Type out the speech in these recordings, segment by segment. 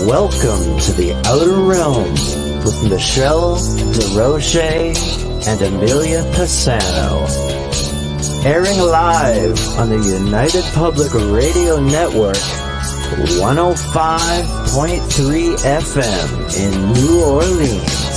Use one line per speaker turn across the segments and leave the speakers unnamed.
Welcome to the Outer Realm with Michelle DeRoche and Amelia Pisano. Airing live on the United Public Radio Network, 105.3 FM in New Orleans.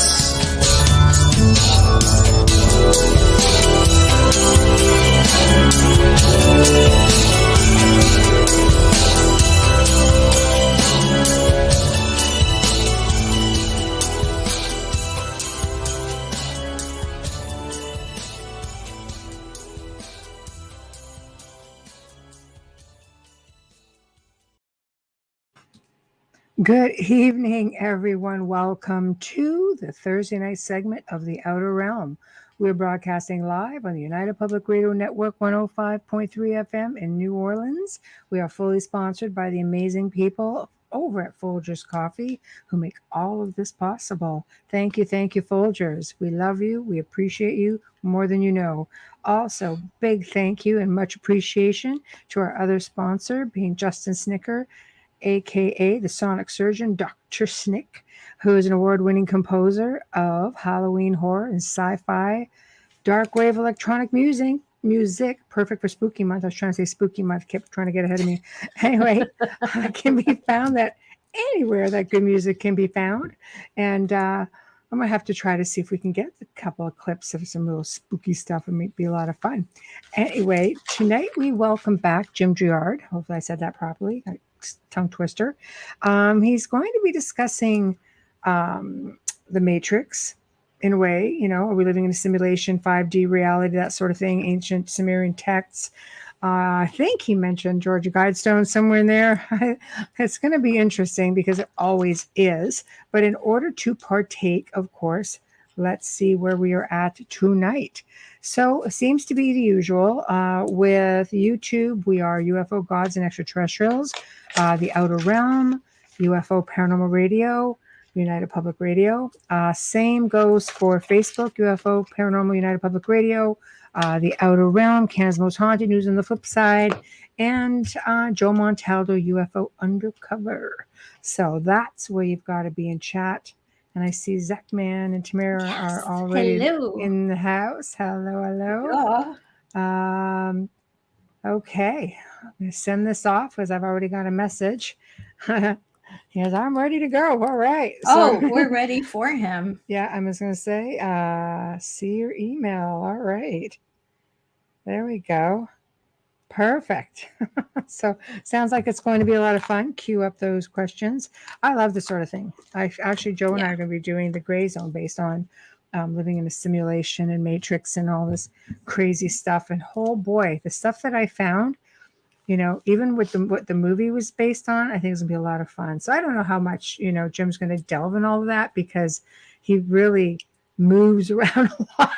Good evening, everyone. Welcome to the Thursday night segment of The Outer Realm. We're broadcasting live on the United Public Radio Network, 105.3 FM in New Orleans. We are fully sponsored by the amazing people over at Folgers Coffee who make all of this possible. Thank you, Folgers. We love you. We appreciate you more than you know. Also, big thank you and much appreciation to our other sponsor, being Justin Snicker, aka the Sonic Surgeon, Dr. Snick, who is an award-winning composer of Halloween horror and sci-fi dark wave electronic music, perfect for spooky month. I was trying to say spooky month, kept trying to get ahead of me. Anyway, can be found that anywhere that good music can be found. And I'm going to have to try to see if we can get a couple of clips of some little spooky stuff. It might be a lot of fun. Anyway, tonight we welcome back Jim Girouard. Hopefully I said that properly. Tongue twister. He's going to be discussing the Matrix in a way, are we living in a simulation, 5D reality, that sort of thing, ancient Sumerian texts. I think he mentioned Georgia Guidestone somewhere in there. It's going to be interesting because it always is. But in order to partake, of course, let's see where we are at tonight. So it seems to be the usual. With YouTube, we are UFO Gods and Extraterrestrials, The Outer Realm, UFO Paranormal Radio, United Public Radio. Same goes for Facebook, UFO Paranormal United Public Radio, The Outer Realm, Canada's Most Haunted News on the flip side, and Joe Montaldo, UFO Undercover. So that's where you've got to be in chat. And I see Zachman and Tamara are already in the house. Hello. Okay. I'm going to send this off because I've already got a message. Yes, I'm ready to go. All right.
So, we're ready for him.
Yeah, I'm just going to say, see your email. All right. There we go. Perfect. So sounds like it's going to be a lot of fun. Queue up those questions. I love this sort of thing. Joe and I are going to be doing the Gray Zone based on living in a simulation and Matrix and all this crazy stuff. And oh boy, the stuff that I found, even with what the movie was based on, I think it's going to be a lot of fun. So I don't know how much, Jim's going to delve in all of that because he really moves around a lot.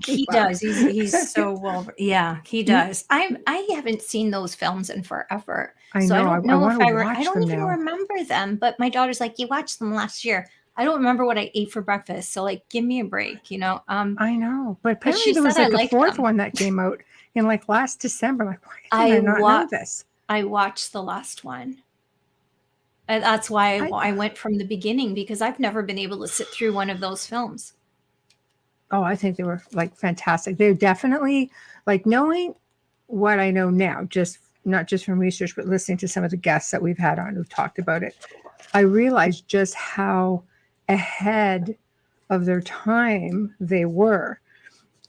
He does. He's so well. Yeah, he does. I haven't seen those films in forever. I don't know if I don't even remember them. But my daughter's like, you watched them last year. I don't remember what I ate for breakfast. So give me a break.
I know, but apparently there was a fourth one that came out in last December. Why did I not know this?
I watched the last one. And that's why I went from the beginning because I've never been able to sit through one of those films.
Oh, I think they were fantastic. They're definitely knowing what I know now, not just from research, but listening to some of the guests that we've had on who've talked about it. I realized just how ahead of their time they were,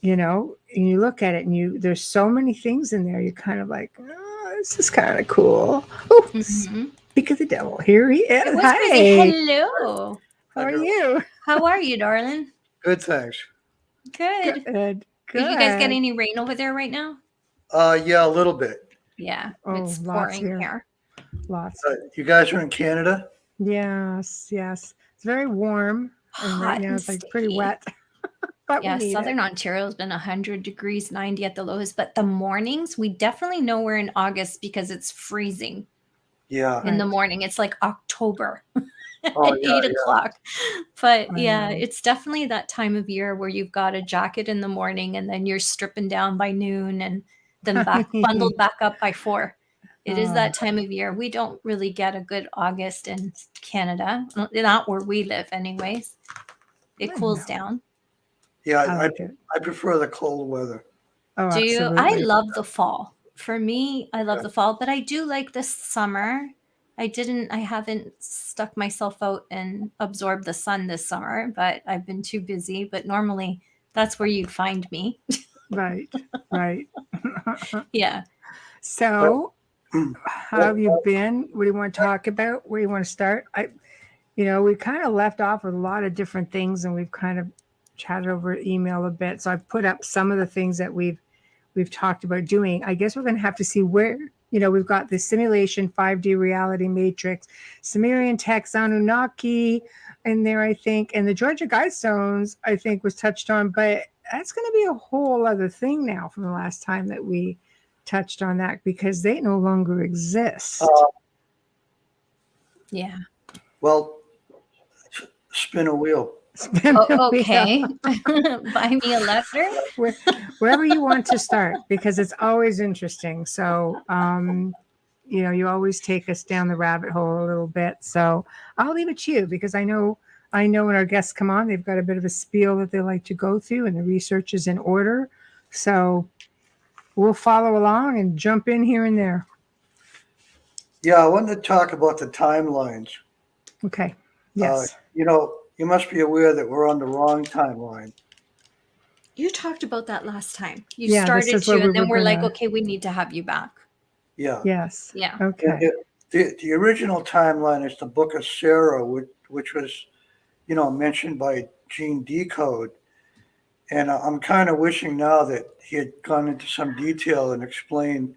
and you look at it and there's so many things in there. You're kind of like, oh, this is kind of cool. Oh, speak of the devil. Here he is.
Hi. Hello.
How are you?
How are you, darling?
Good, thanks.
Good. Did you guys get any rain over there right now?
Yeah, a little bit.
Yeah, it's pouring here.
Lots.
You guys are in Canada?
Yes. It's very warm. And right now it's pretty wet.
But yeah, Southern Ontario has been 100 degrees, 90 at the lowest. But the mornings, we definitely know we're in August because it's freezing.
Yeah.
In the morning. It's like October. At 8 o'clock. But it's definitely that time of year where you've got a jacket in the morning and then you're stripping down by noon and then bundled back up by 4. It is that time of year. We don't really get a good August in Canada, not where we live, anyways. It cools down.
Yeah, I prefer the cold weather.
Oh,
do you?
absolutely.
I love the fall. For me, I love the fall, but I do like the summer. I haven't stuck myself out and absorbed the sun this summer, but I've been too busy. But normally that's where you'd find me.
Right.
Yeah.
So, how have you been? What do you want to talk about? Where do you want to start? We kind of left off with a lot of different things, and we've kind of chatted over email a bit. So I've put up some of the things that we've talked about doing. I guess we're going to have to see where, we've got the simulation 5D reality matrix, Sumerian Texts, Anunnaki in there, I think, and the Georgia Guidestones, I think, was touched on, but that's going to be a whole other thing now from the last time that we touched on that, because they no longer exist.
Yeah.
Well, spin a wheel.
Okay. Buy me a letter.
Wherever you want to start, because it's always interesting. So, you always take us down the rabbit hole a little bit. So I'll leave it to you, because I know when our guests come on, they've got a bit of a spiel that they like to go through, and the research is in order. So we'll follow along and jump in here and there.
Yeah, I wanted to talk about the timelines.
Okay. Yes.
You must be aware that we're on the wrong timeline.
You talked about that last time. You started to, and then we're like, okay, we need to have you back.
Yeah.
Yes.
Yeah.
Okay.
The original timeline is the Book of Sarah, which was, mentioned by Decode. And I'm kind of wishing now that he had gone into some detail and explained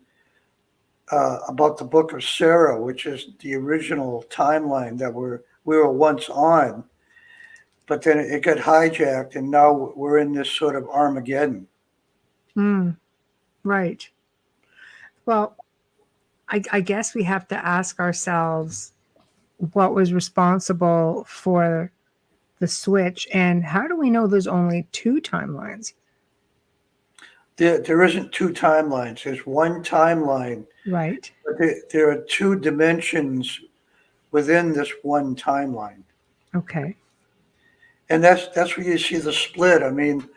about the Book of Sarah, which is the original timeline that we were once on. But then it got hijacked, and now we're in this sort of Armageddon.
Right. Well, I guess we have to ask ourselves what was responsible for the switch, and how do we know there's only two timelines?
There isn't two timelines. There's one timeline.
Right.
But there are two dimensions within this one timeline.
Okay.
And that's where you see the split. I mean,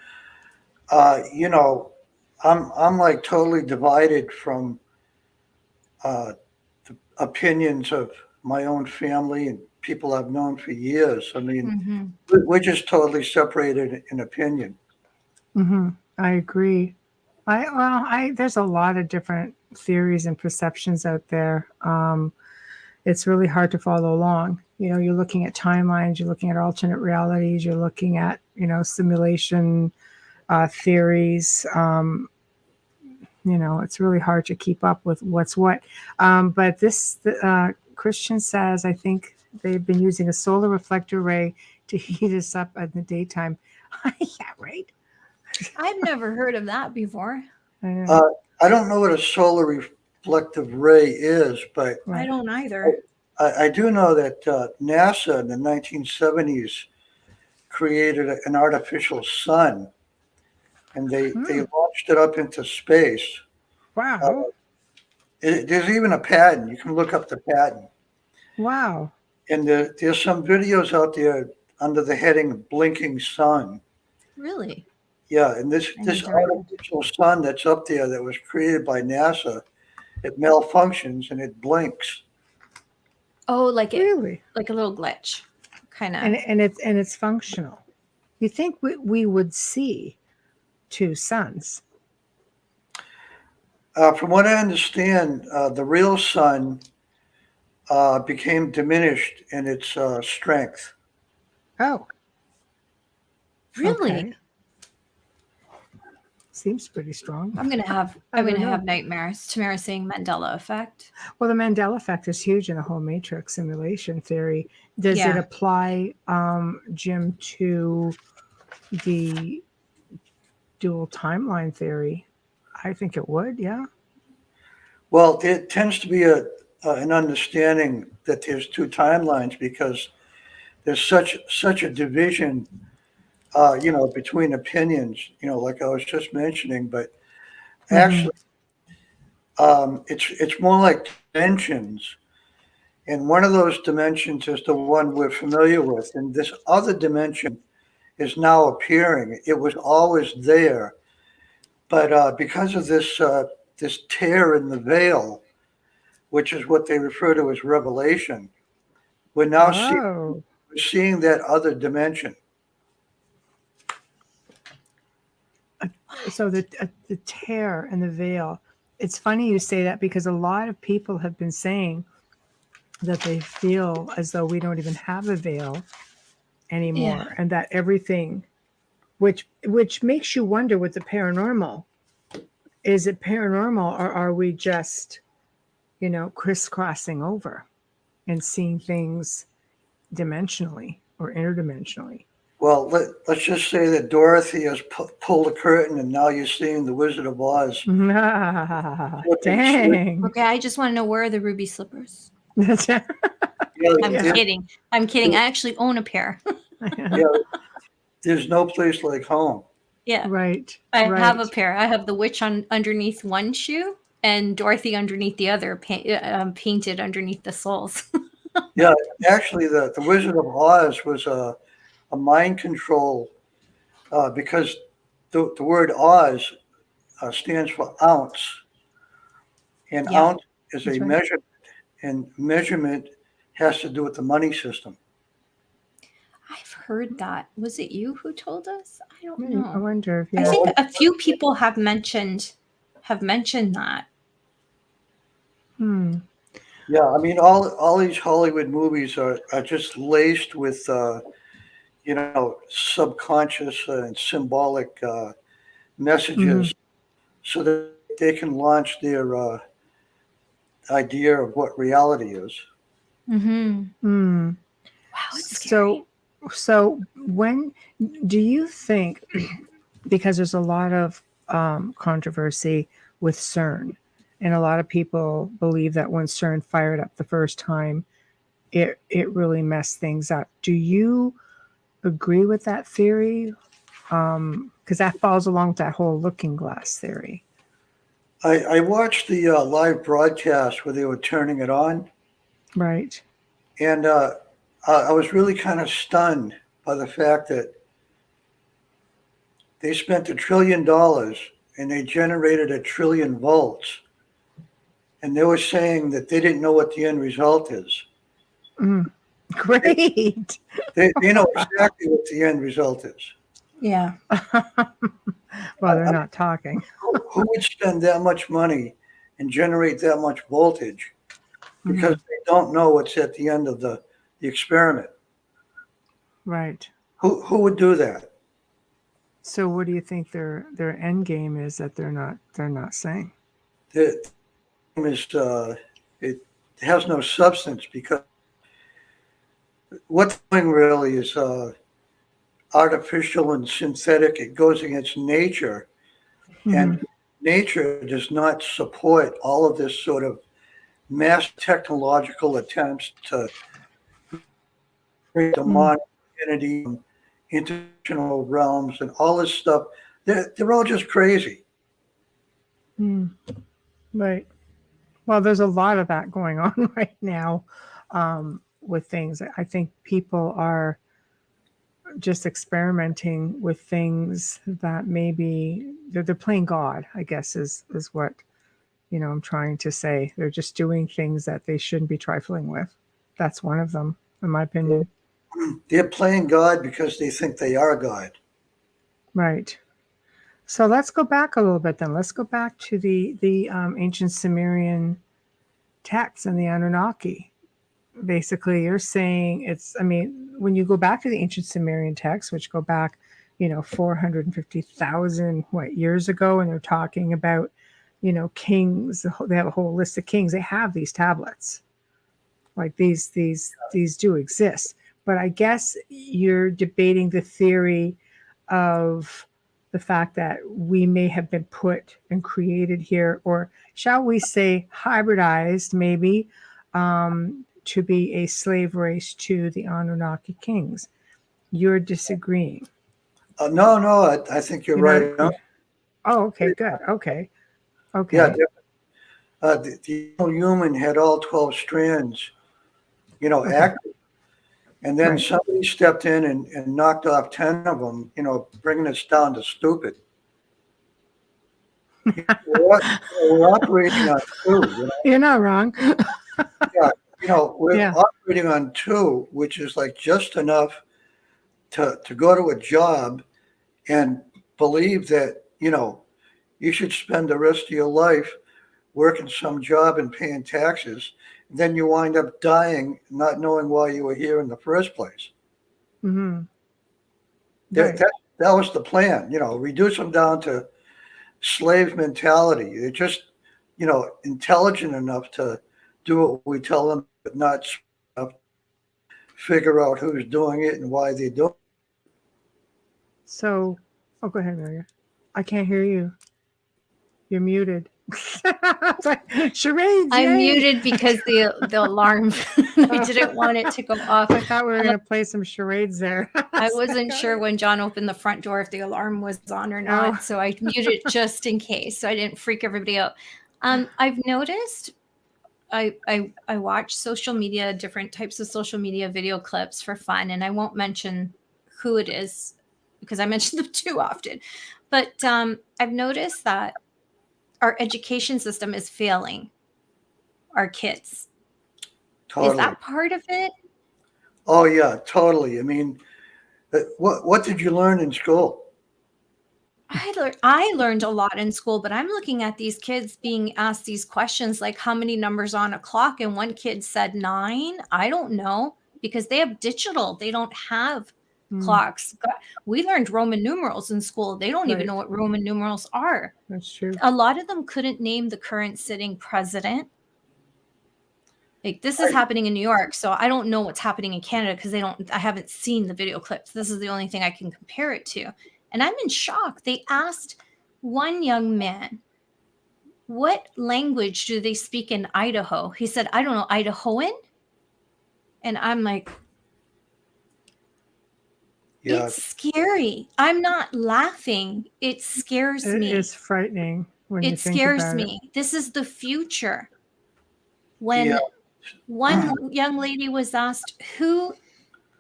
I'm like totally divided from the opinions of my own family and people I've known for years. I mean, we're just totally separated in opinion.
I agree. There's a lot of different theories and perceptions out there. It's really hard to follow along. You're looking at timelines, you're looking at alternate realities, you're looking at, simulation theories. It's really hard to keep up with what's what. But this Christian says, I think they've been using a solar reflector ray to heat us up in the daytime. Yeah, right.
I've never heard of that before.
I know.
I don't know what a solar reflective ray is, but
I don't either.
I do know that NASA in the 1970s created an artificial sun, and they launched it up into space.
Wow.
There's even a patent. You can look up the patent.
Wow.
And there's some videos out there under the heading Blinking Sun.
Really?
Yeah, and this artificial sun that's up there that was created by NASA, it malfunctions and it blinks.
Oh,
really?
Like a little glitch, kind of.
And it's functional. You think we would see two suns?
From what I understand, the real sun became diminished in its strength.
Oh,
really?
Okay. Seems pretty strong.
I'm gonna have nightmares. Tamara saying Mandela effect.
Well, the Mandela effect is huge in the whole matrix simulation theory. Does it apply, Jim, to the dual timeline theory? I think it would. Yeah.
Well, it tends to be an understanding that there's two timelines because there's such a division. Between opinions, like I was just mentioning, but actually, It's more like dimensions. And one of those dimensions is the one we're familiar with. And this other dimension is now appearing. It was always there. But because of this tear in the veil, which is what they refer to as revelation, we're now seeing that other dimension.
So the tear in the veil. It's funny you say that because a lot of people have been saying that they feel as though we don't even have a veil anymore, and that everything, which makes you wonder with the paranormal, is it paranormal or are we just, crisscrossing over and seeing things dimensionally or interdimensionally?
Well, let's just say that Dorothy has pulled a curtain, and now you're seeing the Wizard of Oz.
Dang.
Okay, I just want to know, where are the ruby slippers?
I'm
kidding. I'm kidding. I actually own a pair.
Yeah, there's no place like home.
Yeah.
Right.
I have a pair. I have the witch underneath one shoe and Dorothy underneath the other, painted underneath the soles.
Yeah, actually, the Wizard of Oz was a mind control, because the word Oz stands for ounce, and ounce is a measurement, and measurement has to do with the money system.
I've heard that. Was it you who told us? I don't know.
I wonder.
I think a few people have mentioned that.
Yeah, I mean, all these Hollywood movies are just laced with subconscious and symbolic messages, so that they can launch their idea of what reality is.
Wow, it's scary.
So when do you think, because there's a lot of controversy with CERN, and a lot of people believe that when CERN fired up the first time, it really messed things up. Do you agree with that theory? Because that falls along with that whole looking glass theory.
I watched the live broadcast where they were turning it on.
Right.
And I was really kind of stunned by the fact that they spent $1 trillion and they generated 1 trillion volts. And they were saying that they didn't know what the end result is.
Great.
They know exactly what the end result is.
Yeah.
Well, they're not talking.
Who would spend that much money and generate that much voltage because they don't know what's at the end of the experiment?
Right.
Who would do that?
So what do you think their end game is that they're not saying?
It has no substance, because what's doing really is artificial and synthetic. It goes against nature, and nature does not support all of this sort of mass technological attempts to bring demonic entity, international realms, and all this stuff. They're all just crazy.
Right. Well, there's a lot of that going on right now with things. I think people are just experimenting with things that maybe they're playing God, I guess is what I'm trying to say. They're just doing things that they shouldn't be trifling with. That's one of them, in my opinion.
They're playing God because they think they are God.
Right. So let's go back a little bit then. Let's go back to the ancient Sumerian texts and the Anunnaki. Basically, you're saying when you go back to the ancient Sumerian texts, which go back, 450,000 years ago, and they're talking about, kings. They have a whole list of kings. They have these tablets. Like these do exist. But I guess you're debating the theory of the fact that we may have been put and created here, or shall we say hybridized maybe, to be a slave race to the Anunnaki kings. You're disagreeing.
No, I think you're right.
Oh, okay, good. Okay.
Yeah, the human had all 12 strands, active. And then somebody stepped in and knocked off 10 of them, bringing us down to stupid. We're operating on two.
You're not wrong.
Yeah, we're operating on two, which is like just enough to go to a job and believe that, you should spend the rest of your life working some job and paying taxes. And then you wind up dying, not knowing why you were here in the first place.
Mm-hmm.
That was the plan, reduce them down to slave mentality. They're just, intelligent enough to do what we tell them, but not enough to figure out who's doing it and why they do it.
So, go ahead, Maria. I can't hear you. You're muted. Charades.
I'm muted because the alarm. I didn't want it to go off.
I thought we were going to play some charades there.
I wasn't sure when John opened the front door if the alarm was on or not, so I muted just in case, so I didn't freak everybody out. I've noticed. I watch social media, different types of social media video clips for fun, and I won't mention who it is because I mention them too often. But I've noticed that our education system is failing our kids. Totally. Is that part of it?
Oh, yeah, totally. I mean, what did you learn in school?
I learned a lot in school, but I'm looking at these kids being asked these questions like how many numbers on a clock, and one kid said 9. I don't know, because they have digital. They don't have clocks. We learned Roman numerals in school. They don't even know what Roman numerals are.
That's true.
A lot of them couldn't name the current sitting president. Like, this is happening in New York, so I don't know what's happening in Canada because I haven't seen the video clips. This is the only thing I can compare it to. And I'm in shock. They asked one young man, what language do they speak in Idaho? He said, I don't know, Idahoan? And I'm like, yeah. It's scary. I'm not laughing. It scares me.
It is frightening when you think
scares
about
me. This is the future. When one young lady was asked, who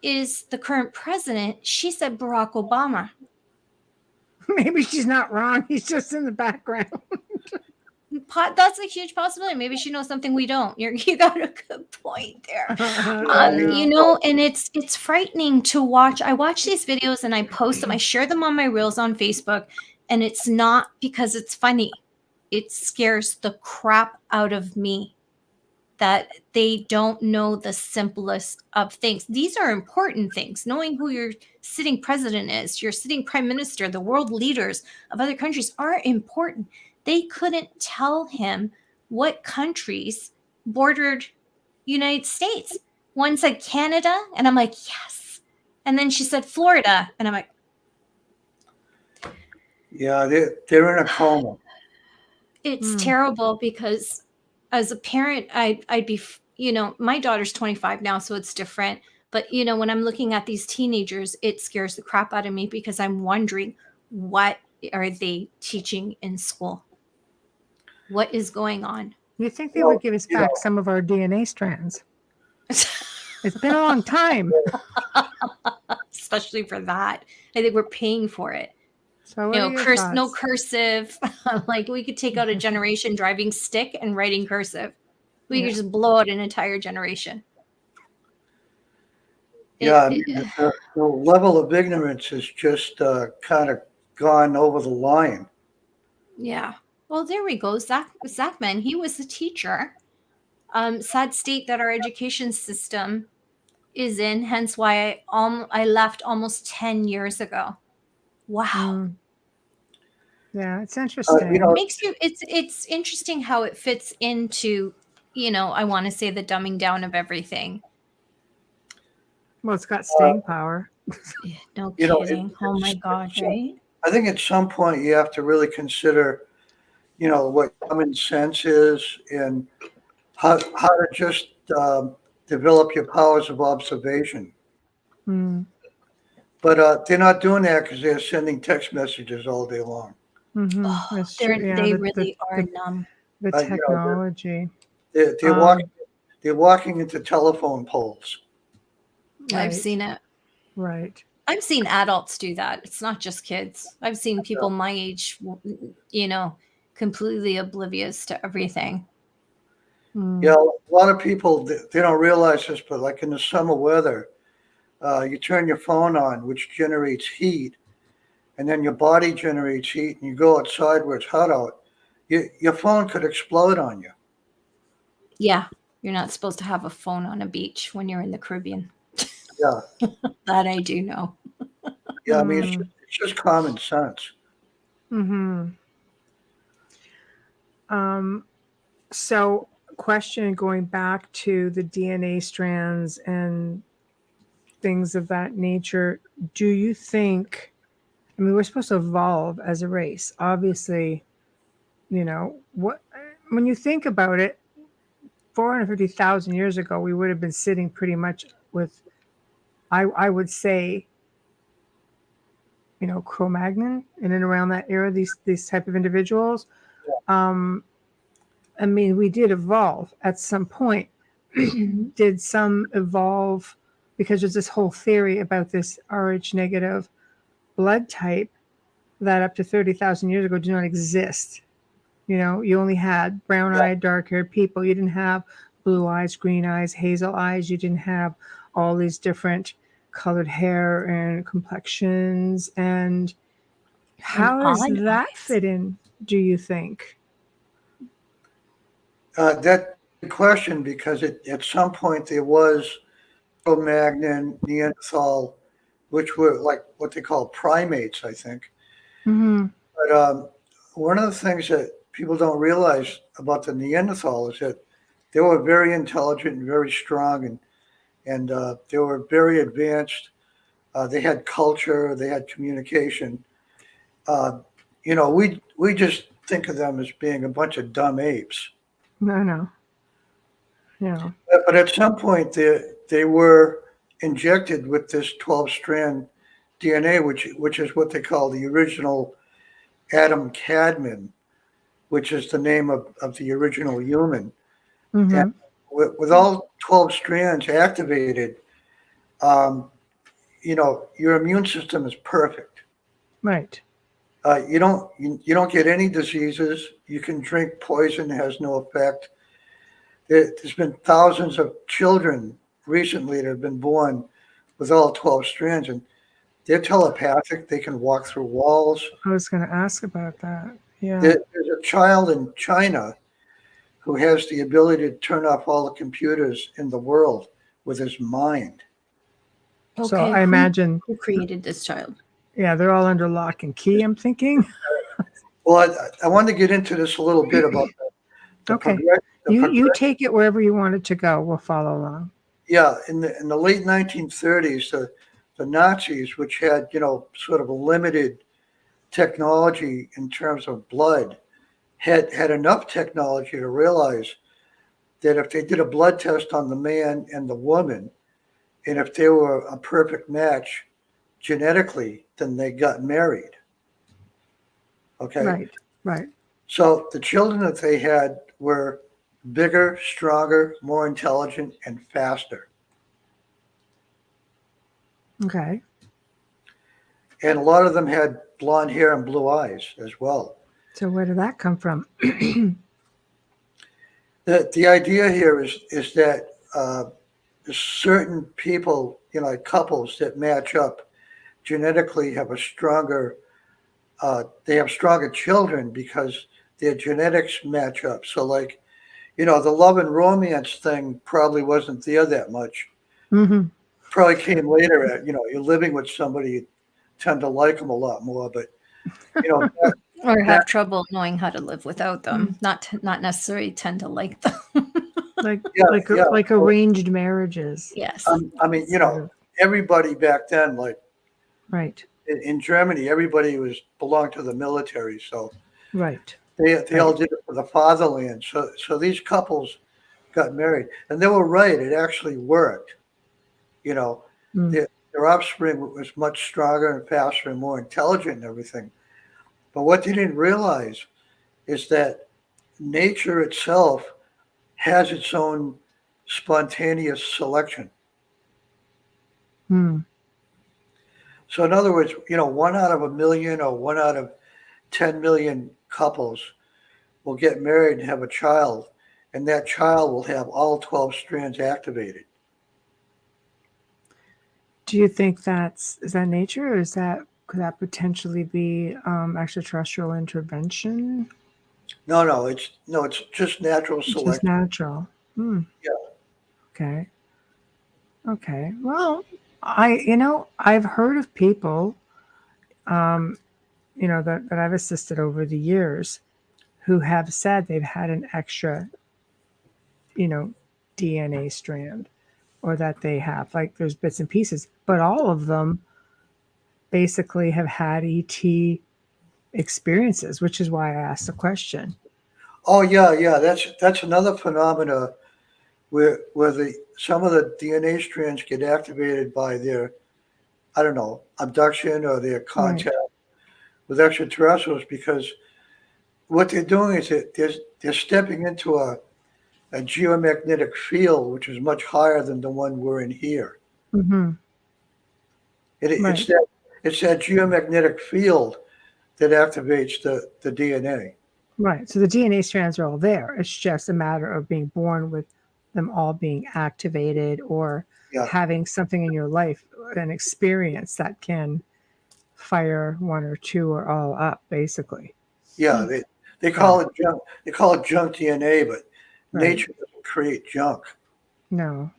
is the current president? She said Barack Obama.
Maybe she's not wrong. He's just in the background.
That's a huge possibility. Maybe she knows something we don't. You got a good point there. And it's frightening to watch. I watch these videos and I post them. I share them on my reels on Facebook, and it's not because it's funny. It scares the crap out of me that they don't know the simplest of things. These are important things. Knowing who your sitting president is, your sitting prime minister, the world leaders of other countries are important. They couldn't tell him what countries bordered United States. One said Canada, and I'm like, yes. And then she said Florida, and I'm like,
yeah, they're in a coma.
It's terrible because as a parent, I'd be, my daughter's 25 now, so it's different. But, when I'm looking at these teenagers, it scares the crap out of me because I'm wondering, what are they teaching in school? What is going on?
You think they would give us back some of our DNA strands? It's been a long time.
Especially for that. I think we're paying for it.
So
no cursive. Like, we could take out a generation driving stick and writing cursive. We could just blow out an entire generation.
The level of ignorance has just kind of gone over the line.
Yeah. Well, there we go. Zachman, he was a teacher. Sad state that our education system is in. Hence why I left almost 10 years ago. Wow.
Yeah, it's interesting.
It's interesting how it fits into, I want to say the dumbing down of everything.
Well, it's got staying power.
No kidding. Oh my God, right?
I think at some point you have to really consider, what common sense is and how to just develop your powers of observation. But they're not doing that because they're sending text messages all day long.
Mm-hmm.
They really are numb.
The technology.
They're walking into telephone poles.
Right. I've seen it.
Right.
I've seen adults do that. It's not just kids. I've seen people my age, completely oblivious to everything.
Yeah, a lot of people, they don't realize this, but like in the summer weather, you turn your phone on, which generates heat, and then your body generates heat, and you go outside where it's hot out, your phone could explode on you.
Yeah, you're not supposed to have a phone on a beach when you're in the Caribbean.
Yeah.
That I do know.
Yeah, I mean, it's just common sense.
Mm-hmm. So, question going back to the DNA strands and things of that nature, do you think, I mean, we're supposed to evolve as a race. Obviously, when you think about it, 450,000 years ago, we would have been sitting pretty much with, I would say, Cro-Magnon in and around that era, these type of individuals. I mean, we did evolve at some point. Did some evolve because there's this whole theory about this Rh negative blood type that up to 30,000 years ago did not exist. You only had brown-eyed, dark-haired people. You didn't have blue eyes, green eyes, hazel eyes. You didn't have all these different colored hair and complexions. And how does that fit in, do you think?
That's a good question, because at some point there was Cro-Magnon, Neanderthal, which were like what they call primates, I think.
Mm-hmm.
But one of the things that people don't realize about the Neanderthal is that they were very intelligent and very strong, and they were very advanced. They had culture, they had communication. We just think of them as being a bunch of dumb apes.
No. Yeah.
But at some point, they were injected with this 12-strand DNA, which is what they call the original Adam Cadman, which is the name of the original human.
Mm-hmm.
And with all 12 strands activated, your immune system is perfect.
Right.
You don't get any diseases. You can drink poison; it has no effect. There's been thousands of children recently that have been born with all 12 strands, and they're telepathic. They can walk through walls.
I was going to ask about that. Yeah.
There's a child in China who has the ability to turn off all the computers in the world with his mind.
Okay, so I imagine
who created this child?
Yeah, they're all under lock and key, I'm thinking.
Well, I wanted to get into this a little bit about that.
Okay. You take it wherever you want it to go. We'll follow along.
Yeah, in the late 1930s, the Nazis, which had sort of a limited technology in terms of blood, had enough technology to realize that if they did a blood test on the man and the woman, and if they were a perfect match genetically, then they got married. Okay?
Right.
So the children that they had were bigger, stronger, more intelligent, and faster.
Okay.
And a lot of them had blonde hair and blue eyes as well.
So where did that come from?
The idea here is that certain people, couples that match up genetically have stronger children because their genetics match up. So like, the love and romance thing probably wasn't there that much.
Mm-hmm.
Probably came later. You're living with somebody, you tend to like them a lot more, but
or have trouble knowing how to live without them. Mm-hmm. Not necessarily tend to like them.
like arranged marriages.
Yes.
I mean, everybody back then, like,
right.
In Germany, everybody belonged to the military, so
right.
They all did it for the fatherland. So these couples got married, and they were right. It actually worked. Their offspring was much stronger and faster and more intelligent and everything. But what they didn't realize is that nature itself has its own spontaneous selection.
Hmm.
So in other words, 1 out of 1 million or 1 out of 10 million couples will get married and have a child, and that child will have all 12 strands activated.
Do you think is that nature, or could that potentially be extraterrestrial intervention?
No, it's just natural
It's just
selection.
natural. Hmm.
Yeah.
Okay. Okay. Well, I've heard of people, that I've assisted over the years who have said they've had an extra, you know, DNA strand, or that they have, like, there's bits and pieces, but all of them basically have had ET experiences, which is why I asked the question.
Oh yeah. That's another phenomena where some of the DNA strands get activated by their, I don't know, abduction or their
Right.
contact with extraterrestrials, because what they're doing is that they're stepping into a geomagnetic field which is much higher than the one we're in here.
Mm-hmm.
It's
Right.
that geomagnetic field that activates the DNA.
Right. So the DNA strands are all there. It's just a matter of being born with them all being activated, or
Yeah,
having something in your life, an experience that can fire one or two or all up, basically.
yeah. They call it junk. They call it junk DNA, but
Right.
nature doesn't create junk.
No,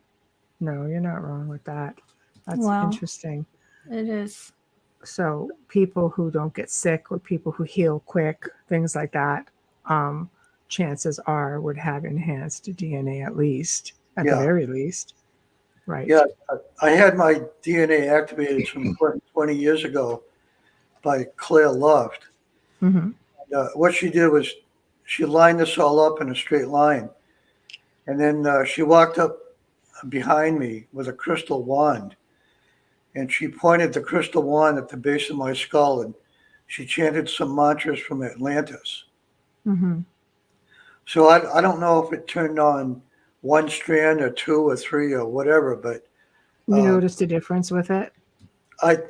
no, you're not wrong with that. That's
Wow,
interesting.
it is.
So people who don't get sick, or people who heal quick, things like that, um, chances are would have enhanced DNA, at the
Yeah,
very least.
yeah.
Right.
I had my DNA activated some 20 years ago by Claire Loft.
Mm-hmm.
What she did was she lined us all up in a straight line, and then she walked up behind me with a crystal wand, and she pointed the crystal wand at the base of my skull, and she chanted some mantras from Atlantis.
Mm-hmm.
So I don't know if it turned on one strand or two or three or whatever, but
You
uh,
noticed a difference with it?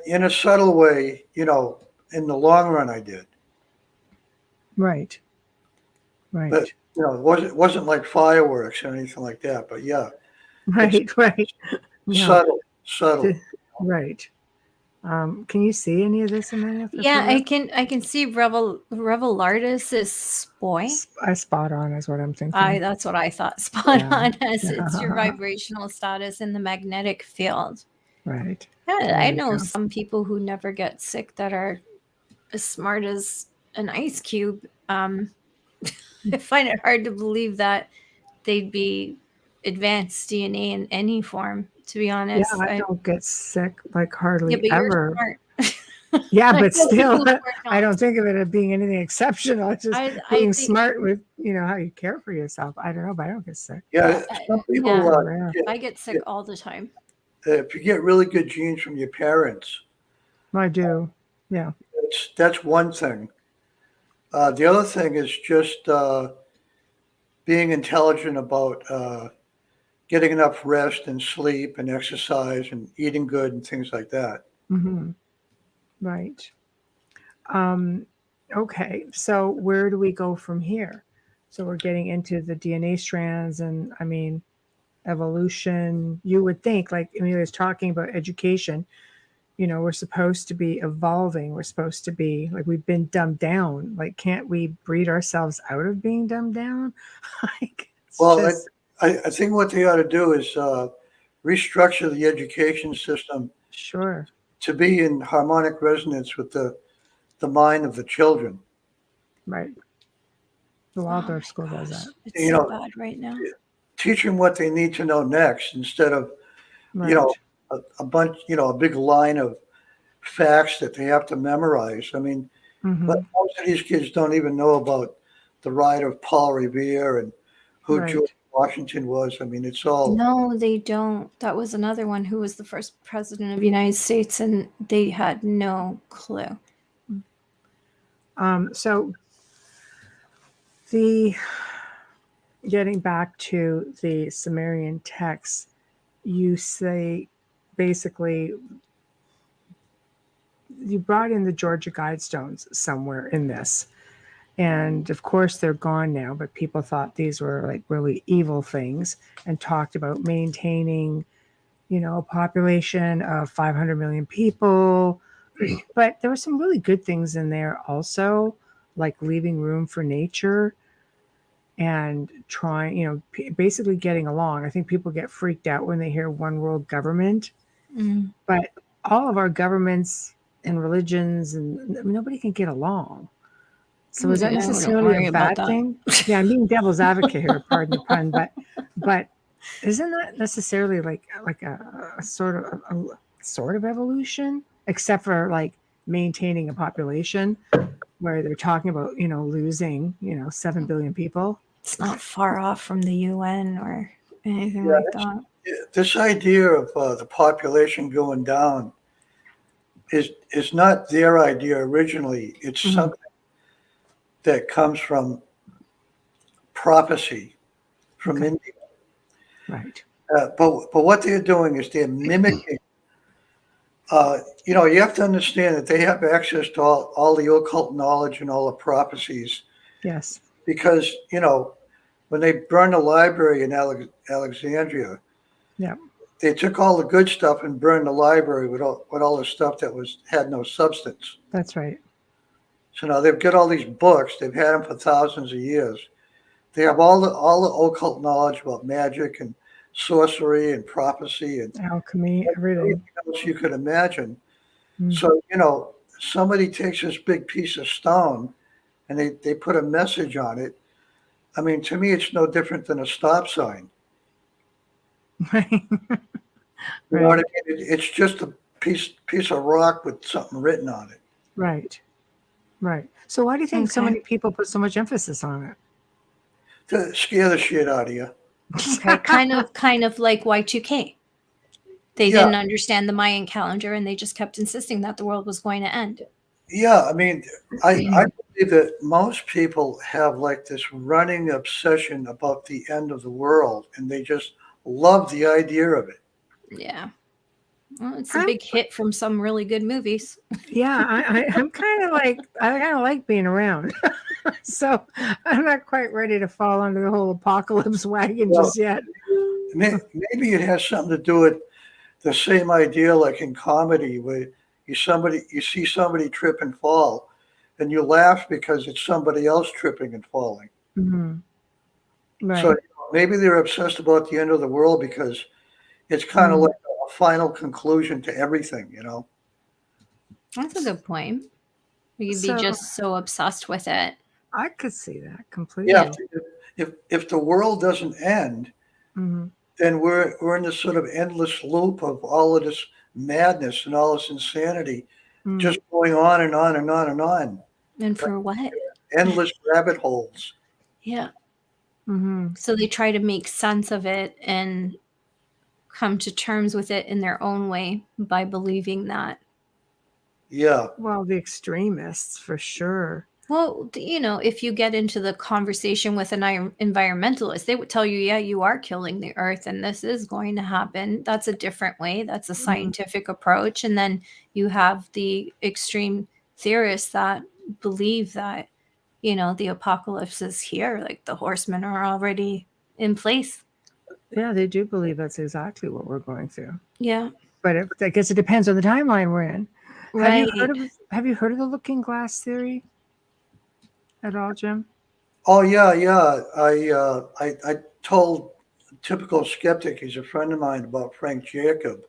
in a subtle way, in the long run, I did.
Right.
But
Right.
it wasn't like fireworks or anything like that. But yeah, it's
Right. Right. No.
subtle.
Right. Can you see any of this, Amelia, for
Yeah,
real?
I can see Revelardus is boy.
I spot on is what I'm thinking.
That's what I thought. Spot
Yeah.
on, as it's your vibrational status in the magnetic field.
Right.
Yeah,
There
I
you
know
go.
some people who never get sick that are as smart as an ice cube. I find it hard to believe that they'd be advanced DNA in any form, to be
Yeah,
honest.
I don't get sick, like,
Yeah,
hardly
but you're
ever.
smart.
Yeah,
I
but
know
still,
people who are
I
not.
don't think of it as being anything exceptional. It's just
I
being
think,
smart with, how you care for yourself. I don't know, but I don't get sick.
Yeah, some
yeah,
people.
Rare.
I get sick all the time.
If you get really good genes from your parents,
I do. Yeah.
that's one thing. The other thing is just being intelligent about getting enough rest and sleep and exercise and eating good and things like that.
Mm-hmm. Right. Um, okay. So where do we go from here? So we're getting into the DNA strands, and I mean, evolution. You would think, like Amelia was talking about education, we're supposed to be evolving. We're supposed to be, like, we've been dumbed down. Like, can't we breed ourselves out of being dumbed down? Like, it's
Well,
just,
I think what they ought to do is restructure the education system
sure.
to be in harmonic resonance with the mind of the children.
Right. The
Oh my
Waldorf school does
gosh,
that.
it's
You
so
know,
bad right now.
teach them what they need to know next instead of, you
Right.
know, a bunch, a big line of facts that they have to memorize. I mean, but
Mm-hmm.
most of these kids don't even know about the ride of Paul Revere and who George
Right.
Washington was. I mean, it's all.
No, they don't. That was another one who was the first president of the United States, and they had no clue.
So Getting back to the Sumerian texts, you say basically you brought in the Georgia Guidestones somewhere in this. And of course, they're gone now, but people thought these were like really evil things and talked about maintaining, a population of 500 million people. But there were some really good things in there also, like leaving room for nature and trying, basically getting along. I think people get freaked out when they hear one world government, but all of our governments and religions and nobody can get along. So is that necessarily a bad thing? Yeah, I'm being devil's advocate here, pardon the pun, but isn't that necessarily like a sort of evolution, except for like maintaining a population where they're talking about, losing, 7 billion people?
It's not far off from the UN or anything like that.
This idea of the population going down is not their idea originally. It's something that comes from prophecy from India.
Right.
But what they're doing is they're mimicking. You have to understand that they have access to all the occult knowledge and all the prophecies.
Yes.
Because, when they burned the library in Alexandria, they took all the good stuff and burned the library with all the stuff that had no substance.
That's right.
So now they've got all these books. They've had them for thousands of years. They have all the occult knowledge about magic and sorcery and prophecy and
alchemy, everything
else you could imagine. So, somebody takes this big piece of stone and they put a message on it. I mean, to me, it's no different than a stop sign.
Right.
You know what I mean? It's just a piece of rock with something written on it.
Right. Right. So why do you think so many people put so much emphasis on it?
To scare the shit out of you.
Okay. kind of like Y2K. They didn't understand the Mayan calendar and they just kept insisting that the world was going to end.
Yeah, I mean, I believe that most people have like this running obsession about the end of the world, and they just love the idea of it.
Yeah. Well, it's a big hit from some really good movies.
Yeah, I'm kind of like being around. So I'm not quite ready to fall under the whole apocalypse wagon just yet.
Maybe it has something to do with the same idea like in comedy where you see somebody trip and fall and you laugh because it's somebody else tripping and falling.
Right.
So maybe they're obsessed about the end of the world because it's kind of like a final conclusion to everything,
That's a good point. You'd be just so obsessed with it.
I could see that completely.
Yeah. If the world doesn't end, then we're in this sort of endless loop of all of this madness and all this insanity, just going on and on and on and on.
And for what?
Endless rabbit holes.
Yeah. So they try to make sense of it and come to terms with it in their own way by believing that.
Yeah.
Well, the extremists, for sure.
Well, if you get into the conversation with an environmentalist, they would tell you, yeah, you are killing the earth and this is going to happen. That's a different way. That's a scientific approach. And then you have the extreme theorists that believe that, the apocalypse is here. Like the horsemen are already in place.
Yeah, they do believe that's exactly what we're going through.
Yeah.
But I guess it depends on the timeline we're in.
Right.
Have you heard of the looking glass theory at all, Jim?
Oh yeah. I told a typical skeptic, he's a friend of mine, about Frank Jacob.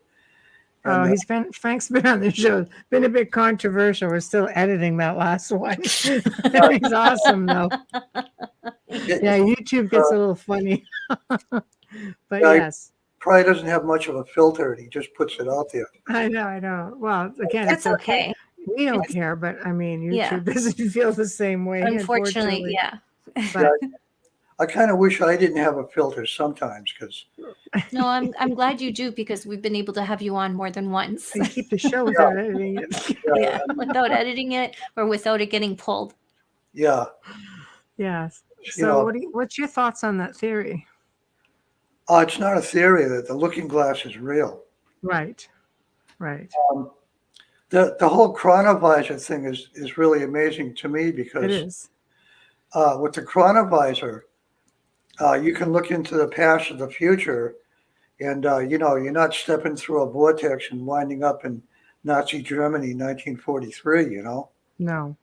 And, Frank's been on the show. Been a bit controversial. We're still editing that last one. He's awesome though. Yeah, YouTube gets a little funny. But yes.
Probably doesn't have much of a filter and he just puts it out there.
I know. Well, again,
it's okay.
We don't care, but I mean, YouTube doesn't feel the same way.
Unfortunately, yeah.
But
I kind of wish I didn't have a filter sometimes because.
No, I'm glad you do because we've been able to have you on more than once.
You keep the show without editing it.
Yeah, without editing it or without it getting pulled.
Yeah.
Yes. So what's your thoughts on that theory?
It's not a theory that the looking glass is real.
Right.
The whole chronovisor thing is really amazing to me because
it is.
With the chronovisor, you can look into the past or the future, and you're not stepping through a vortex and winding up in Nazi Germany, 1943.
No.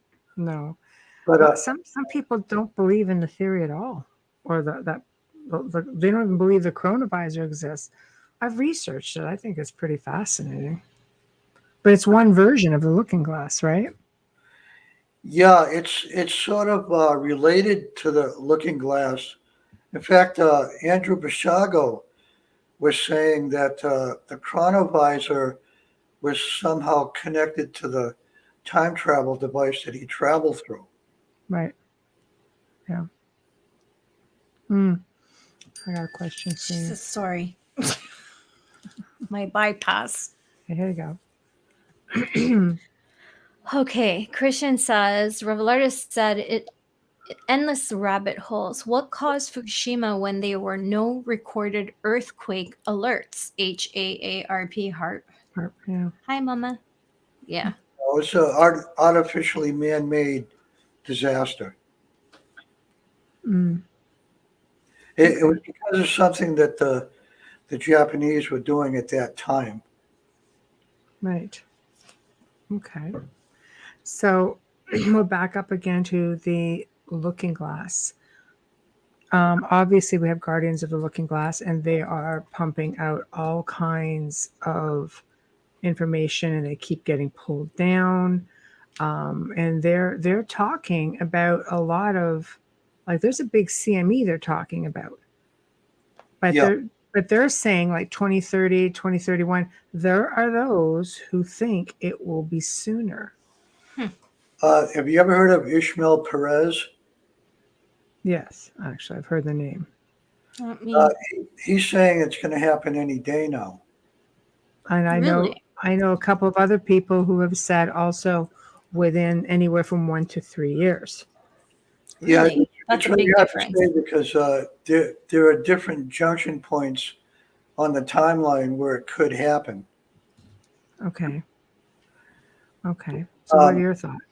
But
some people don't believe in the theory at all, or they don't even believe the chronovisor exists. I've researched it. I think it's pretty fascinating. But it's one version of the looking glass, right?
yeah, it's sort of related to the looking glass. In fact, Andrew Basiago was saying that the chronovisor was somehow connected to the time travel device that he traveled through.
Right. Yeah. I got a question for you.
Sorry. My bypass.
Here you go.
Okay. Christian says, Revelartis said it endless rabbit holes. What caused Fukushima when there were no recorded earthquake alerts? HAARP, heart.
Yeah.
Hi, Mama. Yeah.
It's an artificially man-made disaster. It was because of something that the Japanese were doing at that time.
Right. Okay. So we'll back up again to the looking glass. Obviously, we have Guardians of the Looking Glass, and they are pumping out all kinds of information, and they keep getting pulled down. And they're talking about a lot of, like, there's a big CME they're talking about, but they're saying like 2030, 2031. There are those who think it will be sooner.
Have you ever heard of Ishmael Perez?
Yes, actually, I've heard the name.
He's saying it's going to happen any day now.
And I know a couple of other people who have said also within anywhere from 1 to 3 years.
Really?
Yeah,
that's a big difference.
Because there are different junction points on the timeline where it could happen.
Okay. So what are your thoughts?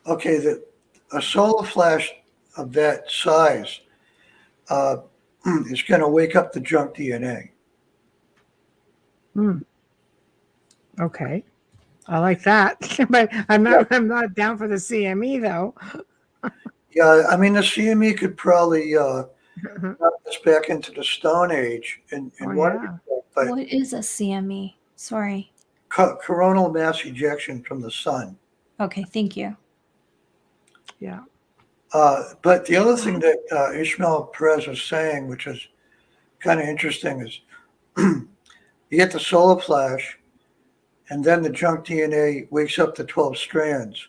Okay, a solar flash of that size is going to wake up the junk DNA.
Okay, I like that, but I'm not down for the CME though.
Yeah, I mean the CME could probably knock us back into the Stone Age and
but what is a CME? Sorry.
Coronal mass ejection from the sun.
Okay, thank you.
Yeah.
But the other thing that Ishmael Perez was saying, which is kind of interesting, is you get the solar flash, and then the junk DNA wakes up to 12 strands.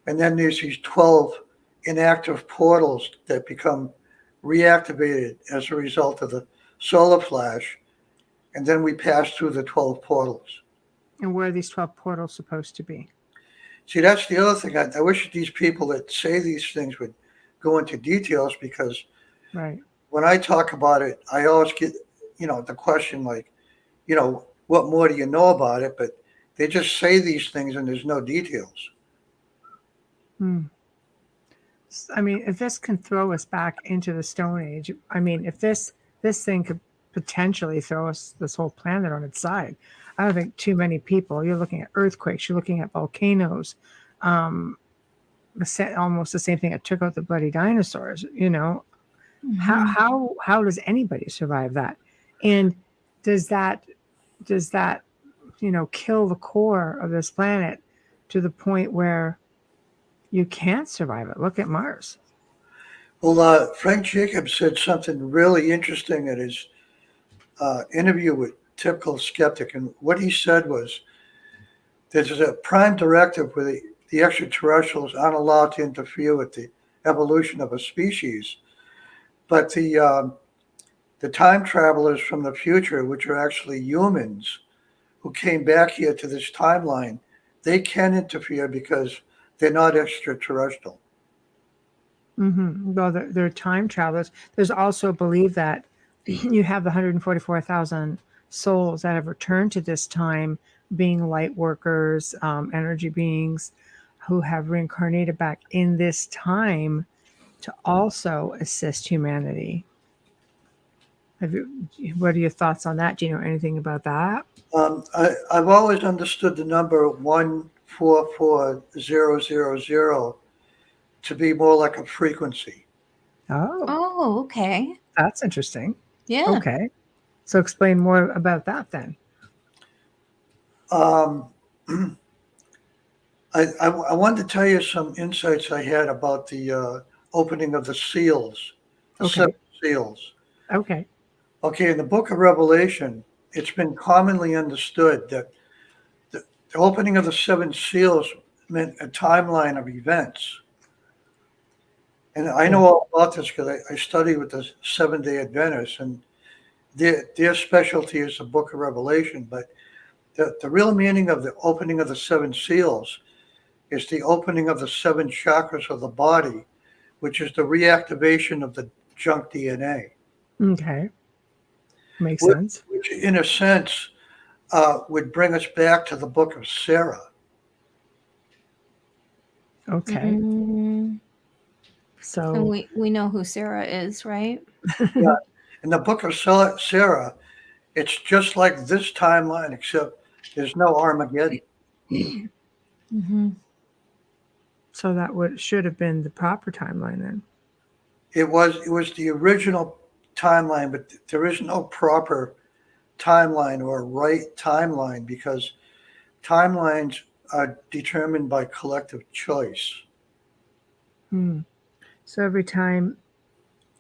And then there's these 12 inactive portals that become reactivated as a result of the solar flash. And then we pass through the 12 portals.
And where are these 12 portals supposed to be?
See, that's the other thing. I wish these people that say these things would go into details, because when I talk about it, I always get, the question like, what more do you know about it? But they just say these things and there's no details.
I mean, if this can throw us back into the Stone Age, I mean, if this thing could potentially throw us, this whole planet, on its side, I don't think too many people. You're looking at earthquakes. You're looking at volcanoes. Almost the same thing that took out the bloody dinosaurs. How does anybody survive that? And does that kill the core of this planet to the point where you can't survive it? Look at Mars.
Well, Frank Jacobs said something really interesting at his interview with Typical Skeptic, and what he said was there's a prime directive where the extraterrestrials aren't allowed to interfere with the evolution of a species, but the time travelers from the future, which are actually humans who came back here to this timeline, they can interfere because they're not extraterrestrial.
Well, they're time travelers. There's also believed that you have the 144,000 souls that have returned to this time, being light workers, energy beings who have reincarnated back in this time to also assist humanity. What are your thoughts on that? Do you know anything about that?
I've always understood the number 144000 to be more like a frequency.
Oh, okay.
That's interesting.
Yeah.
Okay. So explain more about that then.
I wanted to tell you some insights I had about the opening of the seals, the seven seals.
Okay.
Okay, in the book of Revelation, it's been commonly understood that the opening of the seven seals meant a timeline of events. And I know all about this because I study with the Seventh-day Adventists, and their specialty is the book of Revelation. But the real meaning of the opening of the seven seals is the opening of the seven chakras of the body, which is the reactivation of the junk DNA.
Okay. Makes sense.
Which, in a sense, would bring us back to the book of Sarah.
Okay. So
and we know who Sarah is, right?
Yeah. In the book of Sarah, it's just like this timeline, except there's no Armageddon.
So that should have been the proper timeline then.
It was the original timeline, but there is no proper timeline or right timeline because timelines are determined by collective choice.
So every time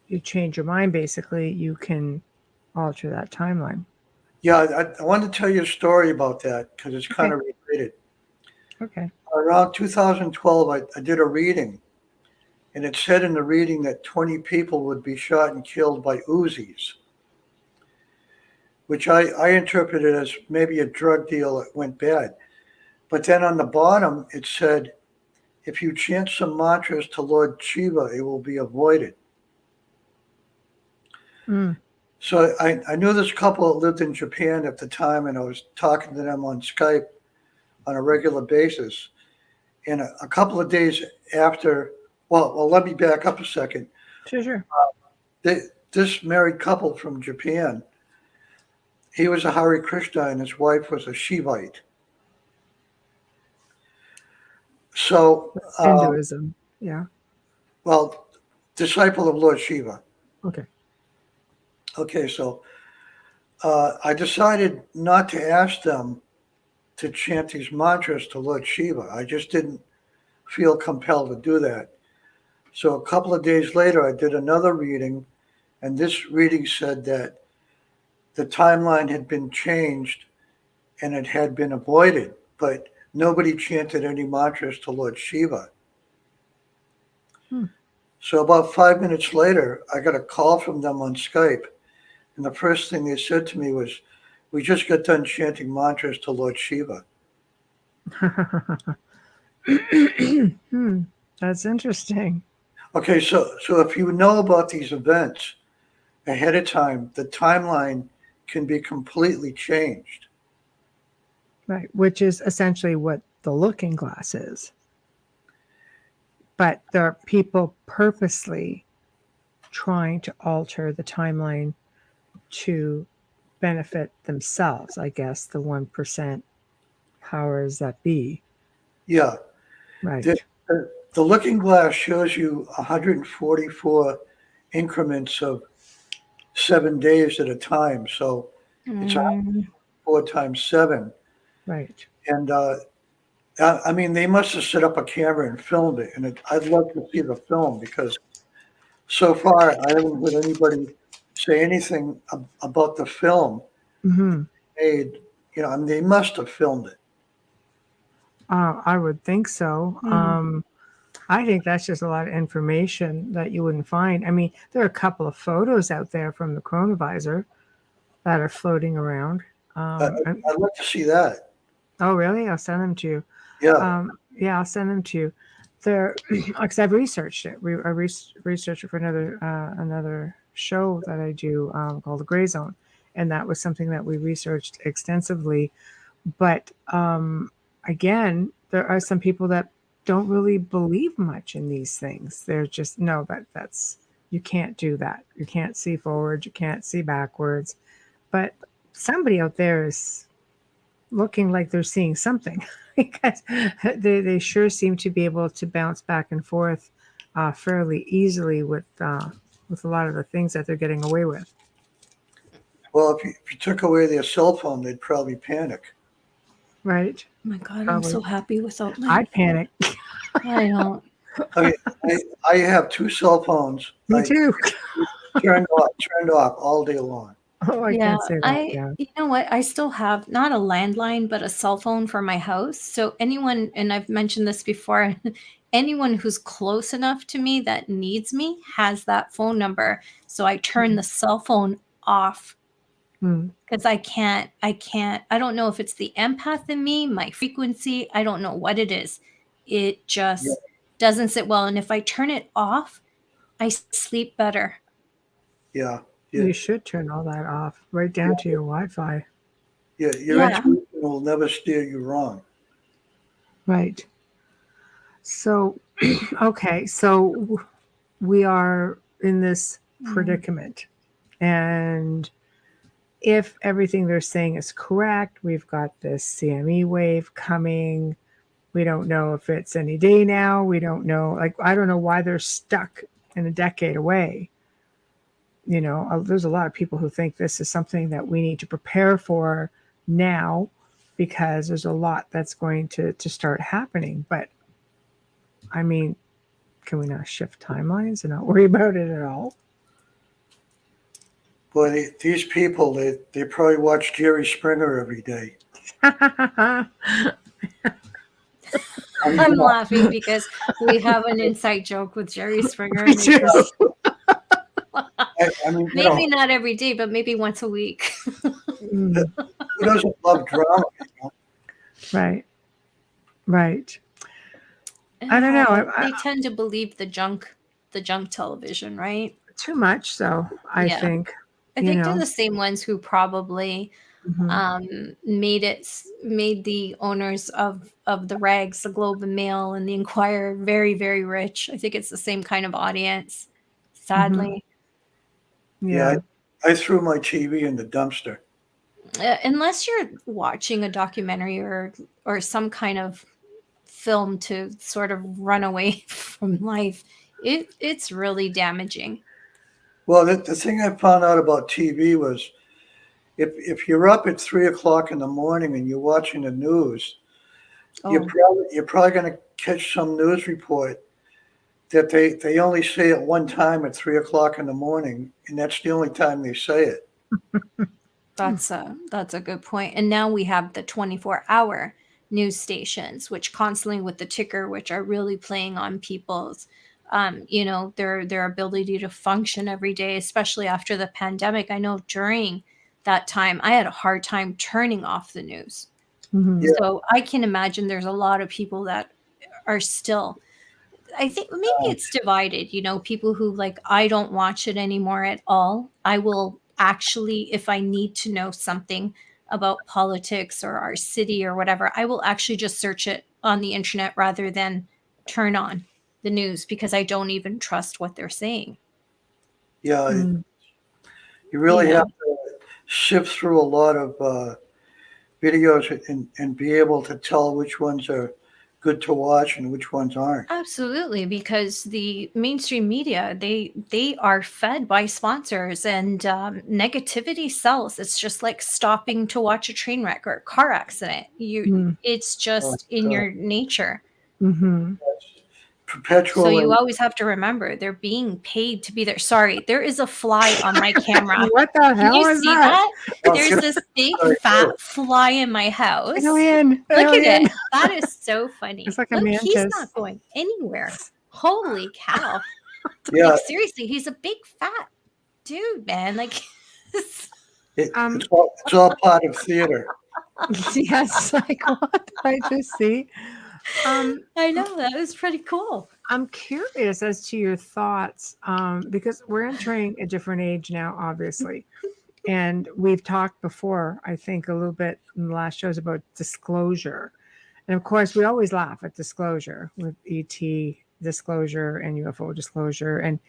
you change your mind, basically, you can alter that timeline.
Yeah, I want to tell you a story about that because it's kind of related.
Okay.
Around 2012, I did a reading, and it said in the reading that 20 people would be shot and killed by Uzis, which I interpreted as maybe a drug deal that went bad. But then on the bottom, it said, if you chant some mantras to Lord Shiva, it will be avoided. So I knew this couple that lived in Japan at the time, and I was talking to them on Skype on a regular basis. And a couple of days after, well, let me back up a second.
Sure.
This married couple from Japan, he was a Hare Krishna and his wife was a Shivite. So
Hinduism, yeah.
Well, disciple of Lord Shiva. Okay, so I decided not to ask them to chant these mantras to Lord Shiva. I just didn't feel compelled to do that. So a couple of days later, I did another reading, and this reading said that the timeline had been changed and it had been avoided, but nobody chanted any mantras to Lord Shiva. So about 5 minutes later, I got a call from them on Skype, and the first thing they said to me was, we just got done chanting mantras to Lord Shiva.
That's interesting.
Okay, so if you know about these events ahead of time, the timeline can be completely changed.
Right, which is essentially what the looking glass is. But there are people purposely trying to alter the timeline to benefit themselves, I guess, the 1% powers that be.
Yeah.
Right.
The looking glass shows you 144 increments of 7 days at a time. So it's 4 times 7.
Right.
And I mean, they must have set up a camera and filmed it. And I'd love to see the film because so far I haven't heard anybody say anything about the film made. You know, I mean, they must have filmed it.
I would think so. I think that's just a lot of information that you wouldn't find. I mean, there are a couple of photos out there from the chronovisor that are floating around.
I'd like to see that.
Oh, really? I'll send them to you.
Yeah.
Yeah, I'll send them to you. there, because I've researched it. I researched it for another show that I do called The Gray Zone, and that was something that we researched extensively. But again, there are some people that don't really believe much in these things. They're just no, that's you can't do that. You can't see forward. You can't see backwards. But somebody out there is looking like they're seeing something because they sure seem to be able to bounce back and forth fairly easily with a lot of the things that they're getting away with.
Well, if you took away their cell phone, they'd probably panic.
Right.
Oh my God,
Probably.
I'm so happy without my.
I'd panic.
I don't.
I mean, I have 2 cell phones.
Me too.
Turned off all day long.
Oh, I can't say that. Yeah.
You know what? I still have not a landline, but a cell phone for my house. So anyone, and I've mentioned this before, anyone who's close enough to me that needs me has that phone number. So I turn the cell phone off because I don't know if it's the empath in me, my frequency. I don't know what it is. It just doesn't sit well. And if I turn it off, I sleep better.
Yeah.
You should turn all that off, right down to your Wi-Fi.
Yeah, your intuition will never steer you wrong.
Right. So, okay, so we are in this predicament. And if everything they're saying is correct, we've got this CME wave coming. We don't know if it's any day now. We don't know. I don't know why they're stuck in a decade away. There's a lot of people who think this is something that we need to prepare for now because there's a lot that's going to start happening. But, I mean, can we not shift timelines and not worry about it at all?
Boy, these people, they probably watch Jerry Springer every day.
I'm laughing because we have an inside joke with Jerry Springer. Maybe not every day, but maybe once a week.
Who doesn't love drama?
Right. I don't know.
They tend to believe the junk television, right?
Too much, so I think.
I think they're the same ones who probably made the owners of the Rags, the Globe and Mail, and the Inquirer very, very rich. I think it's the same kind of audience, sadly.
Yeah, I threw my TV in the dumpster.
Unless you're watching a documentary or some kind of film to sort of run away from life, it's really damaging.
Well, the thing I found out about TV was if you're up at 3:00 in the morning and you're watching the news, you're probably going to catch some news report that they only say it one time at 3:00 in the morning, and that's the only time they say it.
That's a good point. And now we have the 24-hour news stations, which constantly with the ticker, which are really playing on people's, their ability to function every day, especially after the pandemic. I know during that time, I had a hard time turning off the news. So I can imagine there's a lot of people that are still, I think maybe it's divided, people who I don't watch it anymore at all. I will actually, if I need to know something about politics or our city or whatever, I will actually just search it on the internet rather than turn on the news because I don't even trust what they're saying.
Yeah, you really have to sift through a lot of videos and be able to tell which ones are good to watch and which ones aren't.
Absolutely, because the mainstream media, they are fed by sponsors, and negativity sells. It's just like stopping to watch a train wreck or a car accident. It's just in your nature.
Perpetual.
So you always have to remember they're being paid to be there. Sorry, there is a fly on my camera.
What the hell is that?
There's this big fat fly in my house.
Alien.
Look at it. That is so funny.
It's like a mantis.
He's not going anywhere. Holy cow.
Yeah.
Seriously, he's a big fat dude, man.
It's all part of theater.
Yes, what did I just see?
I know, that was pretty cool.
I'm curious as to your thoughts, because we're entering a different age now, obviously. And we've talked before, I think, a little bit in the last shows about disclosure. And of course, we always laugh at disclosure with ET disclosure and UFO disclosure. And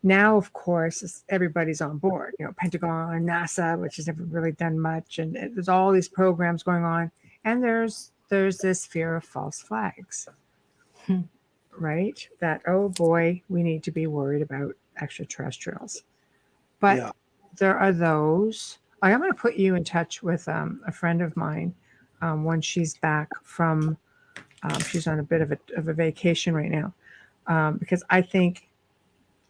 now, of course, everybody's on board. Pentagon, NASA, which has never really done much, and there's all these programs going on. And there's this fear of false flags, right? That, oh boy, we need to be worried about extraterrestrials. But there are those. I'm going to put you in touch with a friend of mine when she's back from. She's on a bit of a vacation right now, because I think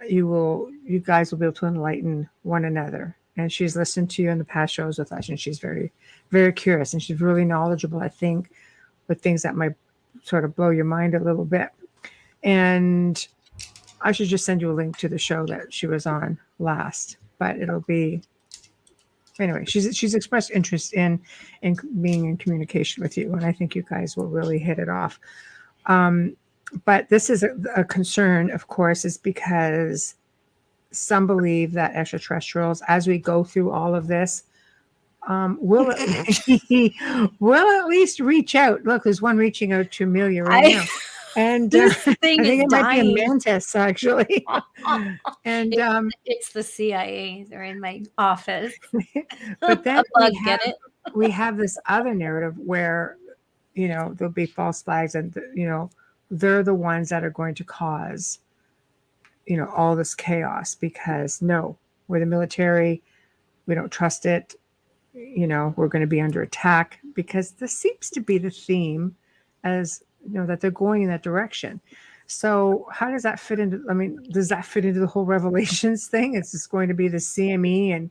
you guys will be able to enlighten one another. And she's listened to you in the past shows with us, and she's very, very curious, and she's really knowledgeable, I think, with things that might sort of blow your mind a little bit. And I should just send you a link to the show that she was on last, but it'll be anyway. She's expressed interest in being in communication with you, and I think you guys will really hit it off. But this is a concern, of course, is because some believe that extraterrestrials, as we go through all of this, will at least reach out. Look, there's one reaching out to Amelia right now. And
this
I
thing
think
is
it might
dying.
be a mantis, actually. And
it's the CIA. They're in my office.
But then
get it?
We have this other narrative where, there'll be false flags, and they're the ones that are going to cause, all this chaos, because no, we're the military, we don't trust it, we're going to be under attack, because this seems to be the theme, as that they're going in that direction. So how does that fit into, does that fit into the whole Revelations thing? It's just going to be the CME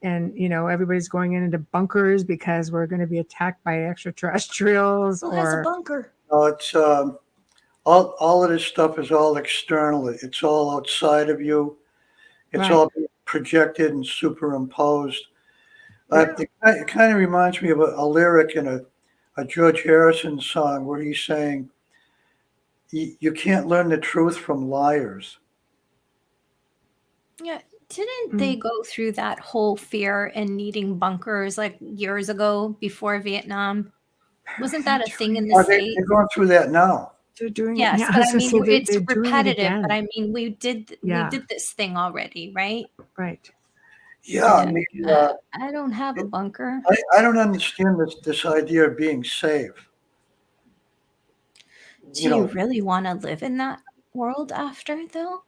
and everybody's going into bunkers because we're going to be attacked by extraterrestrials.
Who has a bunker?
No, it's all of this stuff is all external. It's all outside of you. It's all projected and superimposed. It kind of reminds me of a lyric in a George Harrison song where he's saying, you can't learn the truth from liars.
Yeah. Didn't they go through that whole fear and needing bunkers like years ago before Vietnam? Wasn't that a thing in the States?
They're going through that now.
They're doing
yes,
it.
But it's repetitive. But we did this thing already, right?
Right.
Yeah,
I don't have a bunker.
I don't understand this idea of being safe.
Do you really want to live in that world after, though?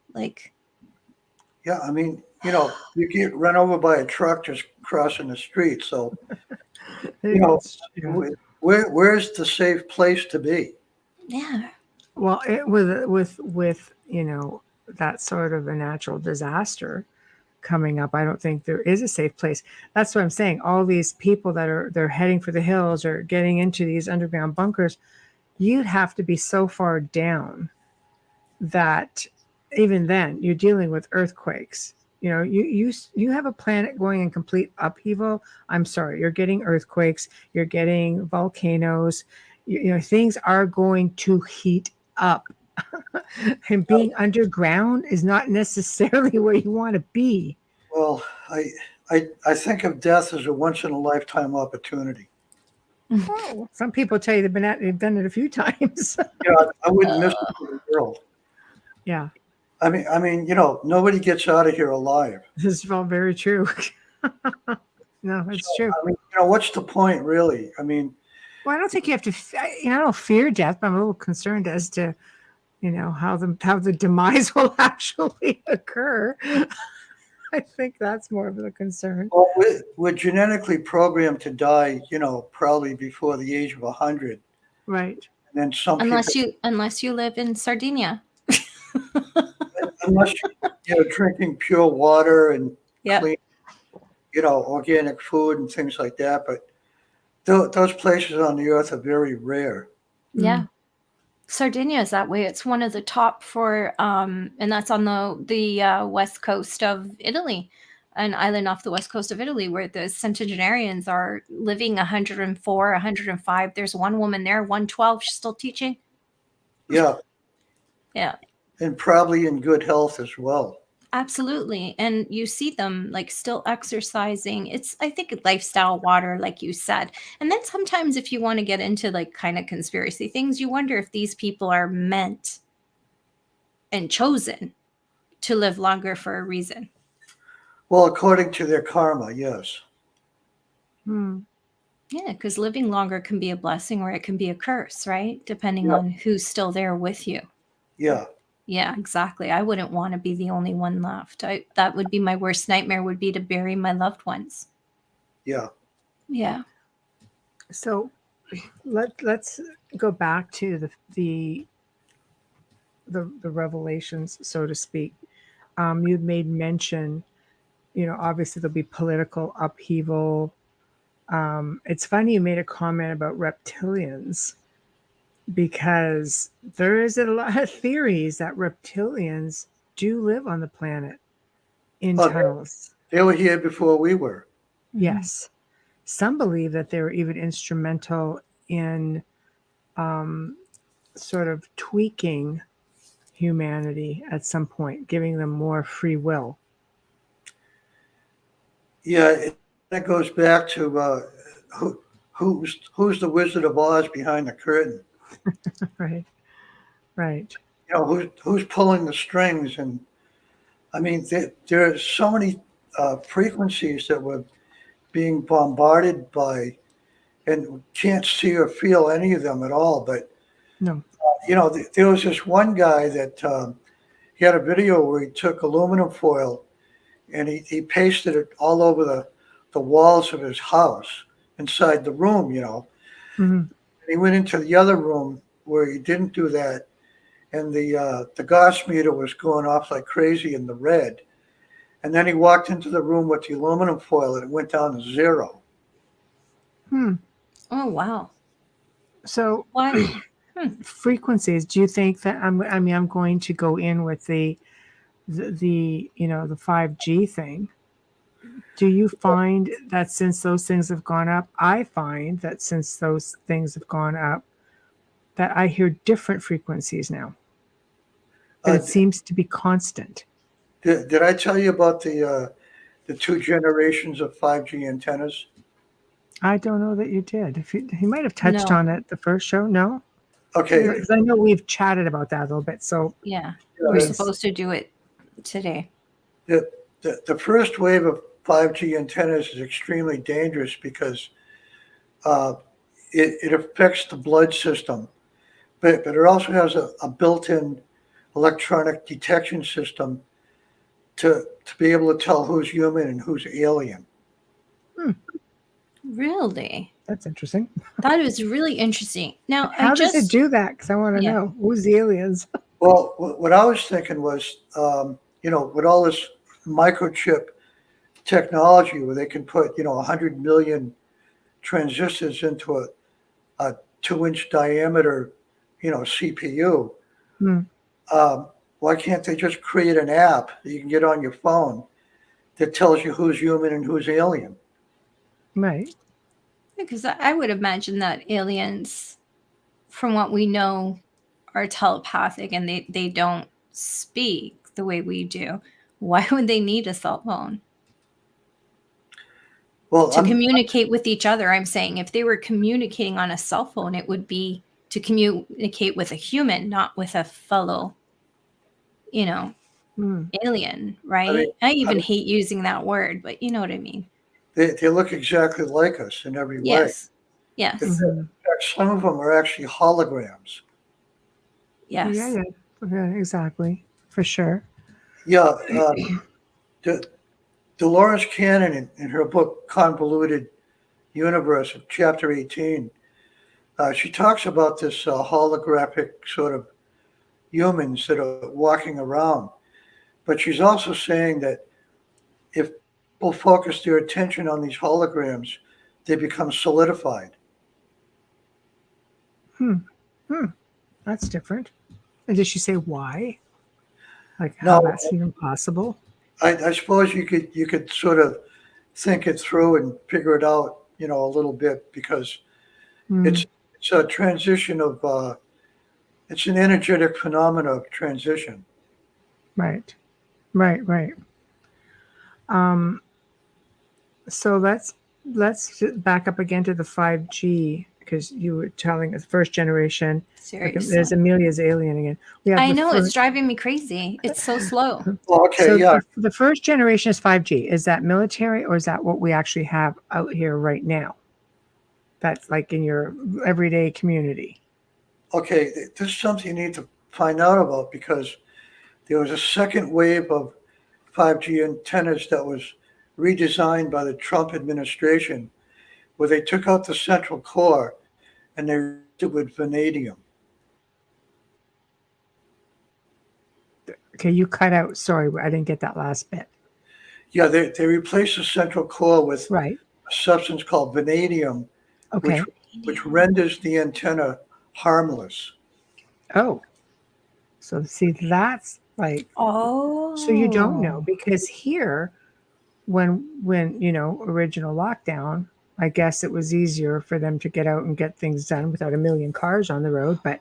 Yeah, you get run over by a truck just crossing the street. So, where's the safe place to be?
Yeah.
Well, with that sort of a natural disaster coming up, I don't think there is a safe place. That's what I'm saying. All these people that they're heading for the hills or getting into these underground bunkers, you'd have to be so far down that even then you're dealing with earthquakes. You have a planet going in complete upheaval. I'm sorry, you're getting earthquakes, you're getting volcanoes, things are going to heat up. And being underground is not necessarily where you want to be.
Well, I think of death as a once in a lifetime opportunity.
Oh, some people tell you they've done it a few times.
I wouldn't miss it for the world.
Yeah.
Nobody gets out of here alive.
This is all very true. No, it's true.
What's the point, really?
Well, I don't think you have to. I don't fear death, but I'm a little concerned as to, how the demise will actually occur. I think that's more of a concern.
Well, we're genetically programmed to die, probably before the age of 100.
Right.
And then
unless you live in Sardinia.
Unless you're drinking pure water and clean, organic food and things like that. But those places on the earth are very rare.
Yeah. Sardinia is that way. It's one of the top for, and that's on the west coast of Italy, an island off the west coast of Italy where the centenarians are living 104, 105. There's one woman there, 112. She's still teaching.
Yeah.
Yeah.
And probably in good health as well.
Absolutely. And you see them like still exercising. It's, I think, lifestyle water, like you said. And then sometimes if you want to get into like kind of conspiracy things, you wonder if these people are meant and chosen to live longer for a reason.
Well, according to their karma, yes.
Yeah, because living longer can be a blessing or it can be a curse, right? Depending on who's still there with you.
Yeah.
Yeah, exactly. I wouldn't want to be the only one left. That would be my worst nightmare, would be to bury my loved ones.
Yeah.
Yeah.
So let's go back to the revelations, so to speak. You've made mention, obviously there'll be political upheaval. It's funny you made a comment about reptilians, because there is a lot of theories that reptilians do live on the planet in tunnels.
They were here before we were.
Yes. Some believe that they were even instrumental in sort of tweaking humanity at some point, giving them more free will.
Yeah, that goes back to who's the Wizard of Oz behind the curtain.
Right. Right.
Who's pulling the strings, and I mean there are so many frequencies that we're being bombarded by, and can't see or feel any of them at all. But
No.
There was this one guy that he had a video where he took aluminum foil and he pasted it all over the walls of his house inside the room,
Mm-hmm.
And he went into the other room where he didn't do that, and the gas meter was going off like crazy in the red. And then he walked into the room with the aluminum foil and it went down to 0.
Oh, wow.
So
What?
frequencies, do you think that I'm going to go in with the 5G thing? Do you find that since those things have gone up, I find that since those things have gone up, that I hear different frequencies now. That it seems to be constant.
Did I tell you about the 2 generations of 5G antennas?
I don't know that you did. If you might have touched on it the first show. No.
Okay.
Because I know we've chatted about that a little bit. So
yeah, we're supposed to do it today.
The first wave of 5G antennas is extremely dangerous because it affects the blood system, but it also has a built-in electronic detection system to be able to tell who's human and who's alien.
Really?
That's interesting.
That is really interesting. Now,
how does it do that? Because I want to know who's the aliens.
Well, what I was thinking was, with all this microchip technology where they can put, 100 million transistors into a 2-inch diameter, CPU. Why can't they just create an app that you can get on your phone that tells you who's human and who's alien?
Right.
Because I would imagine that aliens, from what we know, are telepathic and they don't speak the way we do. Why would they need a cell phone?
Well,
to communicate with each other. I'm saying if they were communicating on a cell phone, it would be to communicate with a human, not with a fellow, alien, right? I even hate using that word, but you know what I mean.
They look exactly like us in every way.
Yes. Yes.
In fact, some of them are actually holograms.
Yes.
Yeah, exactly. For sure.
Yeah. Dolores Cannon, in her book Convoluted Universe, chapter 18, she talks about this holographic sort of humans that are walking around. But she's also saying that if people focus their attention on these holograms, they become solidified.
That's different. And did she say why? Like how that's even possible?
I suppose you could sort of think it through and figure it out, a little bit, because it's a transition of It's an energetic phenomena of transition.
Right. So let's back up again to the 5G, because you were telling us first generation.
Seriously.
There's Amelia's alien again.
I know, it's driving me crazy. It's so slow.
Well, okay,
so
yeah.
the first generation is 5G. Is that military, or is that what we actually have out here right now? That's like in your everyday community.
Okay, this is something you need to find out about, because there was a second wave of 5G antennas that was redesigned by the Trump administration, where they took out the central core and they replaced it with vanadium.
Okay, you cut out. Sorry, I didn't get that last bit.
Yeah, they replaced the central core with
Right.
a substance called vanadium,
Okay.
which renders the antenna harmless.
Oh, so see, that's like, so you don't know, because here, when original lockdown, I guess it was easier for them to get out and get things done without a million cars on the road, but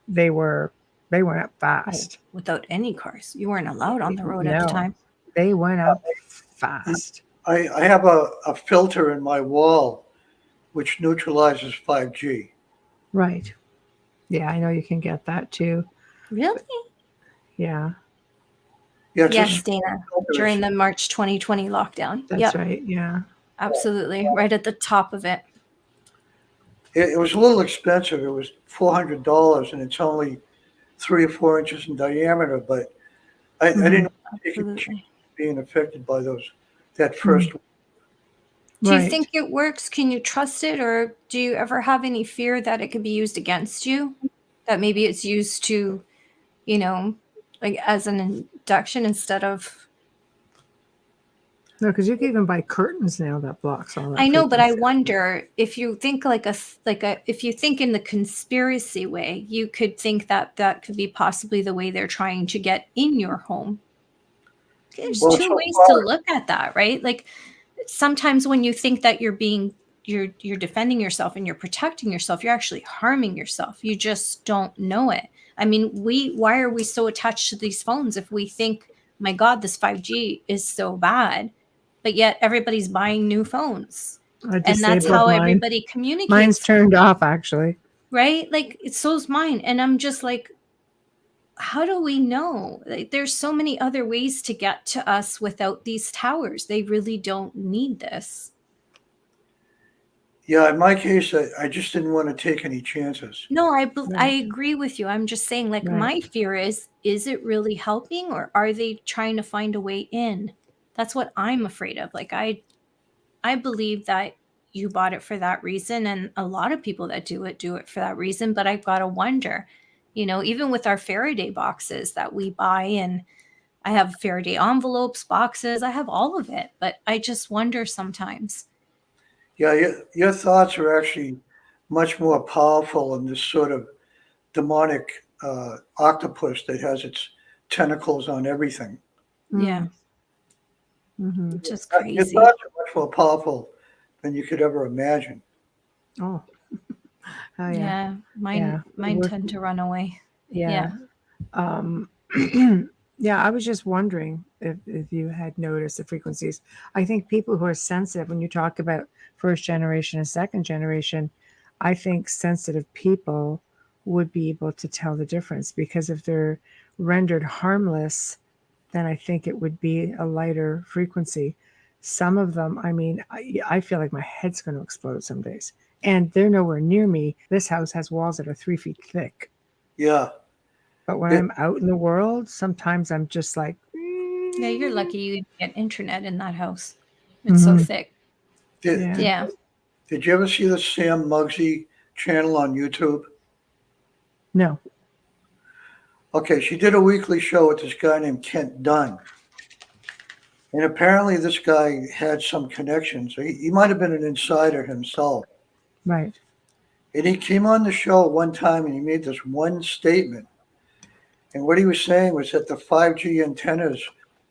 they went up fast.
Without any cars. You weren't allowed on the road at the time.
They went up fast.
I have a filter in my wall which neutralizes 5G.
Right. Yeah, I know you can get that too.
Really?
Yeah.
Yes, Dana. During the March 2020 lockdown.
That's right. Yeah.
Absolutely. Right at the top of it.
It was a little expensive. It was $400, and it's only 3 or 4 inches in diameter. But I didn't take it being affected by that first.
Do you think it works? Can you trust it, or do you ever have any fear that it could be used against you? That maybe it's used to, like as an induction instead of.
No, because you can even buy curtains now that blocks all that.
I know, but I wonder if you think if you think in the conspiracy way, you could think that could be possibly the way they're trying to get in your home. There's two ways to look at that, right? Like sometimes when you think that you're defending yourself and you're protecting yourself, you're actually harming yourself. You just don't know it. I mean, why are we so attached to these phones if we think, my God, this 5G is so bad? But yet everybody's buying new phones. And that's how everybody communicates.
Mine's turned off, actually.
Right? Like, so's mine. And I'm just like, how do we know? Like, there's so many other ways to get to us without these towers. They really don't need this.
Yeah, in my case, I just didn't want to take any chances.
No, I agree with you. I'm just saying, like, my fear is it really helping, or are they trying to find a way in? That's what I'm afraid of. Like, I believe that you bought it for that reason, and a lot of people that do it for that reason. But I've got to wonder, even with our Faraday boxes that we buy, and I have Faraday envelopes, boxes, I have all of it. But I just wonder sometimes.
Yeah, your thoughts are actually much more powerful than this sort of demonic octopus that has its tentacles on everything.
Yeah.
Mm-hmm.
Just crazy.
Your thoughts are much more powerful than you could ever imagine.
Oh.
Yeah. Mine tend to run away.
Yeah. Yeah, I was just wondering if you had noticed the frequencies. I think people who are sensitive, when you talk about first generation and second generation, I think sensitive people would be able to tell the difference, because if they're rendered harmless, then I think it would be a lighter frequency. Some of them, I mean, I feel like my head's going to explode some days, and they're nowhere near me. This house has walls that are 3 feet thick.
Yeah.
But when I'm out in the world, sometimes I'm just like,
yeah, you're lucky you get internet in that house. It's so thick.
Did you ever see the Sam Muggsy channel on YouTube?
No.
Okay, she did a weekly show with this guy named Kent Dunn. And apparently this guy had some connections. He might have been an insider himself.
Right.
And he came on the show one time and he made this one statement. And what he was saying was that the 5G antennas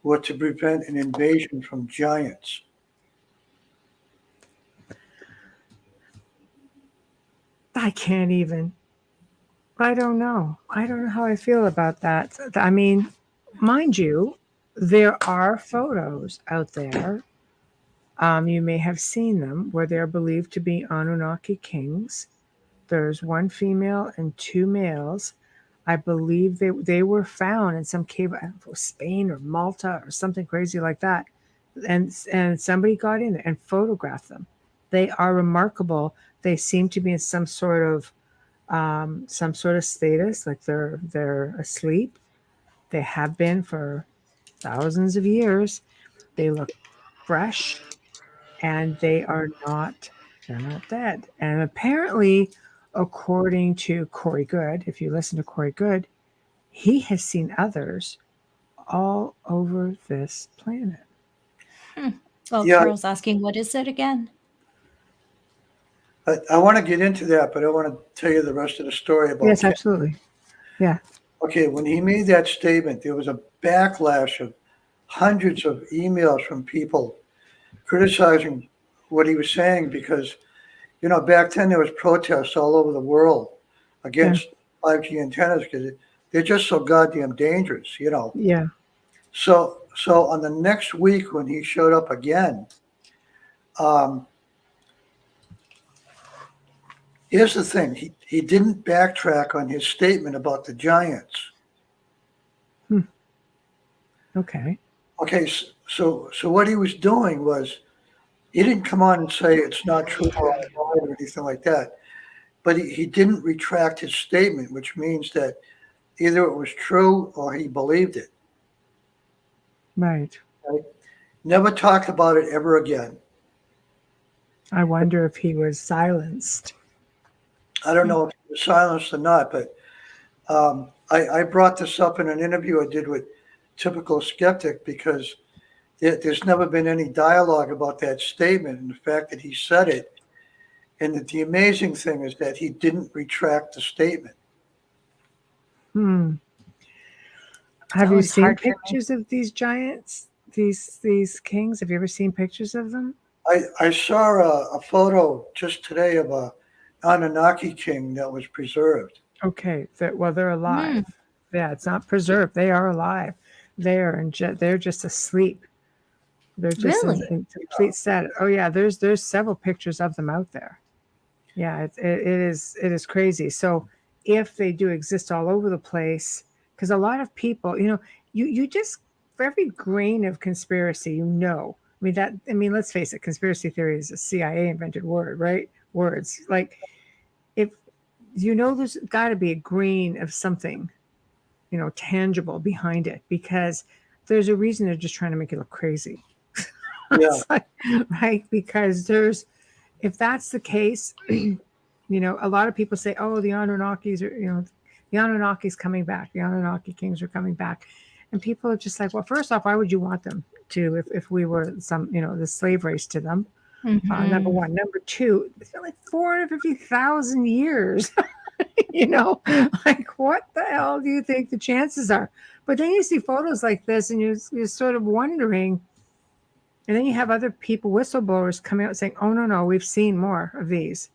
were to prevent an invasion from giants.
I can't even. I don't know. I don't know how I feel about that. I mean, mind you, there are photos out there. You may have seen them where they're believed to be Anunnaki kings. There's one female and two males. I believe they were found in some cave, I don't know if it was Spain or Malta or something crazy like that. And somebody got in there and photographed them. They are remarkable. They seem to be in some sort of status, like they're asleep. They have been for thousands of years. They look fresh, and they're not dead. And apparently, according to Corey Good, if you listen to Corey Good, he has seen others all over this planet.
Well, yeah. Carol's asking, what is it again?
I want to get into that, but I want to tell you the rest of the story about.
Yes, absolutely. Yeah.
Okay, when he made that statement, there was a backlash of hundreds of emails from people criticizing what he was saying because, back then there was protests all over the world against 5G antennas because they're just so goddamn dangerous,
Yeah.
So on the next week when he showed up again, here's the thing. He didn't backtrack on his statement about the giants.
Okay.
Okay, so what he was doing was he didn't come on and say it's not true or anything like that. But he didn't retract his statement, which means that either it was true or he believed it.
Right.
Never talked about it ever again.
I wonder if he was silenced.
I don't know if he was silenced or not, but I brought this up in an interview I did with Typical Skeptic because there's never been any dialogue about that statement and the fact that he said it. And that the amazing thing is that he didn't retract the statement.
Have you seen pictures of these giants, these kings? Have you ever seen pictures of them?
I saw a photo just today of a Anunnaki king that was preserved.
Okay, they're alive. Yeah, it's not preserved. They are alive. They're just asleep. They're just in complete set. Oh yeah, there's several pictures of them out there. Yeah, it is crazy. So if they do exist all over the place, because a lot of people, you just, for every grain of conspiracy, let's face it, conspiracy theory is a CIA invented word, right? Words. Like, if there's got to be a grain of something, tangible behind it, because there's a reason they're just trying to make it look crazy.
Yeah.
Right? Because if that's the case, a lot of people say, oh, the Anunnakis are, the Anunnakis coming back. The Anunnaki kings are coming back. And people are just like, well, first off, why would you want them to if we were the slave race to them? Number one. Number two, it's been like 450,000 years. Like, what the hell do you think the chances are? But then you see photos like this and you're sort of wondering. And then you have other people, whistleblowers, coming out saying, oh, no, we've seen more of these.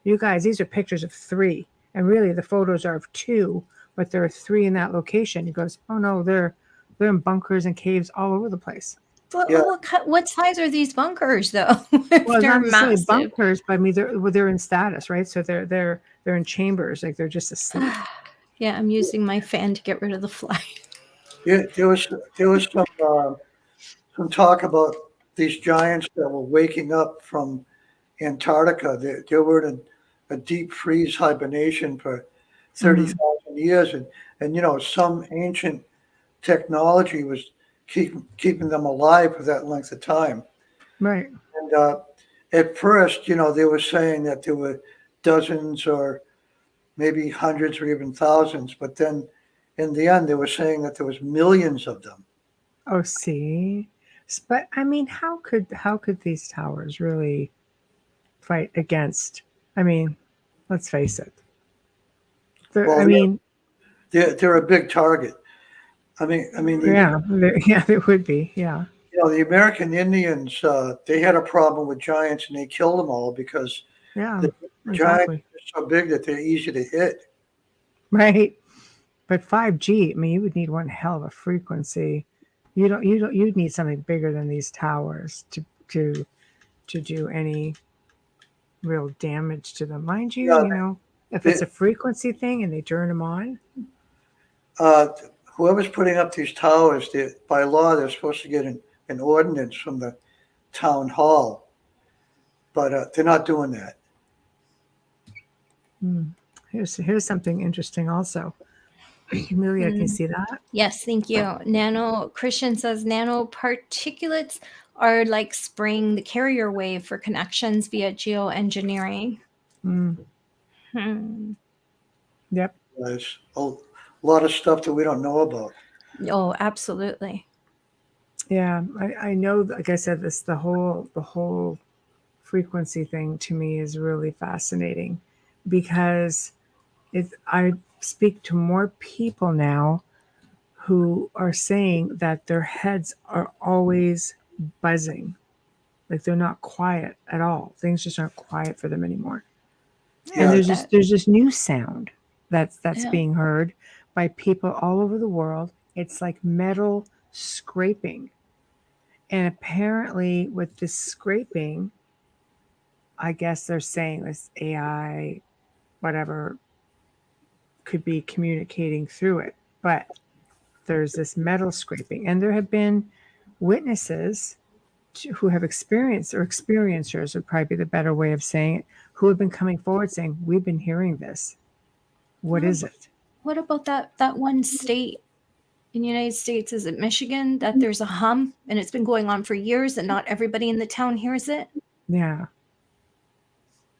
You guys, these are pictures of 3. And really, the photos are of 2, but there are 3 in that location. He goes, oh, no, they're in bunkers and caves all over the place.
What size are these bunkers, though?
Well, they're not necessarily bunkers, but I mean, they're in status, right? So they're in chambers, like they're just asleep.
Yeah, I'm using my fan to get rid of the fly.
Yeah, there was some talk about these giants that were waking up from Antarctica. They were in a deep freeze hibernation for 30,000 years. And some ancient technology was keeping them alive for that length of time.
Right.
And at first, they were saying that there were dozens or maybe hundreds or even thousands. But then in the end, they were saying that there was millions of them.
Oh, see? But I mean, how could these towers really fight against? I mean, let's face it. They're
a big target.
They would be. Yeah.
The American Indians, they had a problem with giants and they killed them all because the giants are so big that they're easy to hit.
Right. But 5G, I mean, you would need one hell of a frequency. You'd need something bigger than these towers to do any real damage to them. Mind you,
Yeah,
if it's a frequency thing and they turn them on.
Whoever's putting up these towers, by law, they're supposed to get an ordinance from the town hall, but they're not doing that.
Here's something interesting also. Amelia, can you see that?
Yes, thank you. Christian says nanoparticulates are like spraying the carrier wave for connections via geoengineering.
Yep.
There's a lot of stuff that we don't know about.
Oh, absolutely.
Yeah, I know. Like I said, the whole frequency thing to me is really fascinating because I speak to more people now who are saying that their heads are always buzzing, like they're not quiet at all. Things just aren't quiet for them anymore.
Yeah,
and there's this new sound that's being heard by people all over the world. It's like metal scraping. And apparently with this scraping, I guess they're saying this AI, whatever, could be communicating through it. But there's this metal scraping. And there have been witnesses who have experienced, or experiencers would probably be the better way of saying it, who have been coming forward saying, we've been hearing this. What is it?
What about that one state in the United States? Is it Michigan that there's a hum and it's been going on for years and not everybody in the town hears it?
Yeah.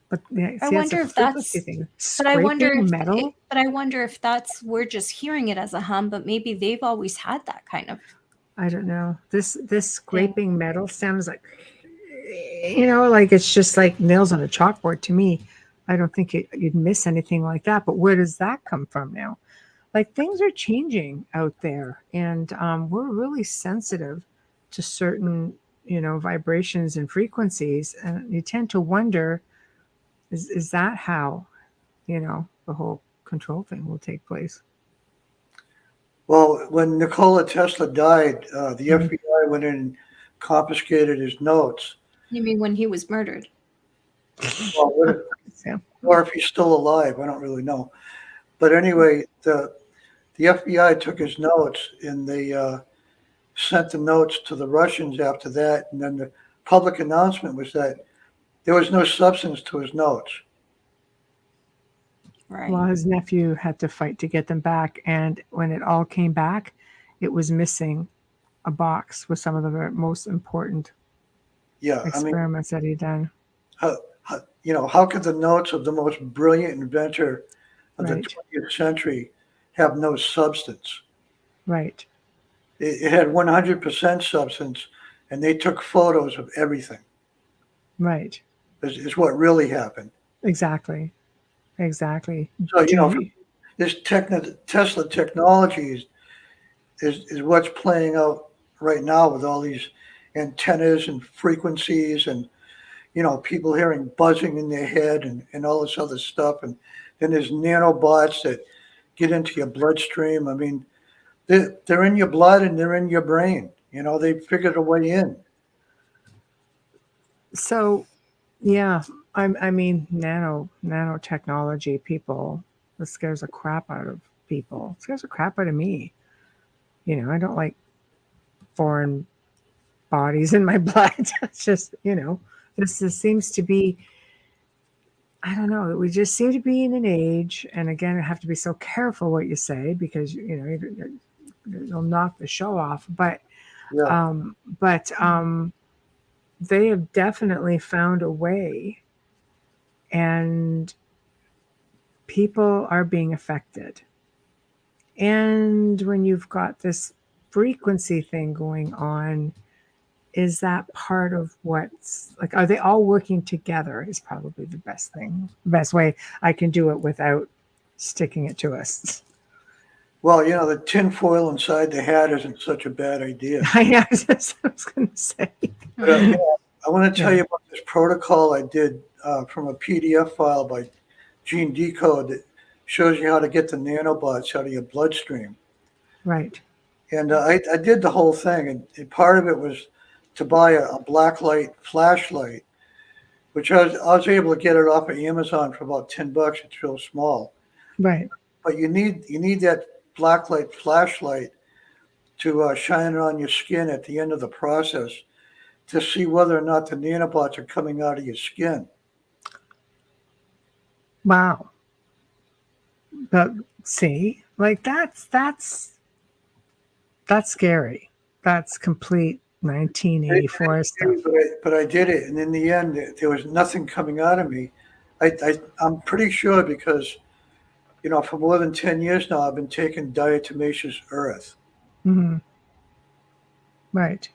But yeah,
I wonder if that's
thing.
But I wonder if
metal.
But I wonder if that's we're just hearing it as a hum, but maybe they've always had that kind of.
I don't know. This scraping metal sounds like, like it's just like nails on a chalkboard to me. I don't think you'd miss anything like that. But where does that come from now? Like things are changing out there, and we're really sensitive to certain, vibrations and frequencies, and you tend to wonder, is that how, the whole control thing will take place?
Well, when Nikola Tesla died, the FBI went in and confiscated his notes.
You mean when he was murdered?
Well, or if he's still alive, I don't really know. But anyway, the FBI took his notes and they sent the notes to the Russians after that. And then the public announcement was that there was no substance to his notes.
Right.
Well, his nephew had to fight to get them back. And when it all came back, it was missing a box with some of the most important experiments that he'd done.
How could the notes of the most brilliant inventor of the 20th century have no substance?
Right.
It had 100% substance, and they took photos of everything.
Right.
Is what really happened.
Exactly.
So, this Tesla technology is what's playing out right now with all these antennas and frequencies and, people hearing buzzing in their head and all this other stuff. And then there's nanobots that get into your bloodstream. I mean, they're in your blood and they're in your brain. They figured a way in.
So, yeah, I mean, nanotechnology, people, it scares the crap out of people. It scares the crap out of me. I don't like foreign bodies in my blood. It's just, this seems to be, I don't know, we just seem to be in an age, and again, I have to be so careful what you say because, you'll knock the show off. But, they have definitely found a way, and people are being affected. And when you've got this frequency thing going on, is that part of what's like, are they all working together is probably the best way I can do it without sticking it to us.
Well, the tinfoil inside the hat isn't such a bad idea.
I know, that's what I was going to say.
But, I want to tell you about this protocol I did from a PDF file by decode shows you how to get the nanobots out of your bloodstream.
Right.
And I did the whole thing, and part of it was to buy a blacklight flashlight, which I was able to get it off of Amazon for about $10. It's real small.
Right.
But you need that blacklight flashlight to shine it on your skin at the end of the process to see whether or not the nanobots are coming out of your skin.
Wow. But see, like that's scary. That's complete 1984 stuff.
But I did it, and in the end, there was nothing coming out of me. I'm pretty sure because, for more than 10 years now, I've been taking diatomaceous earth.
Mm-hmm. Right.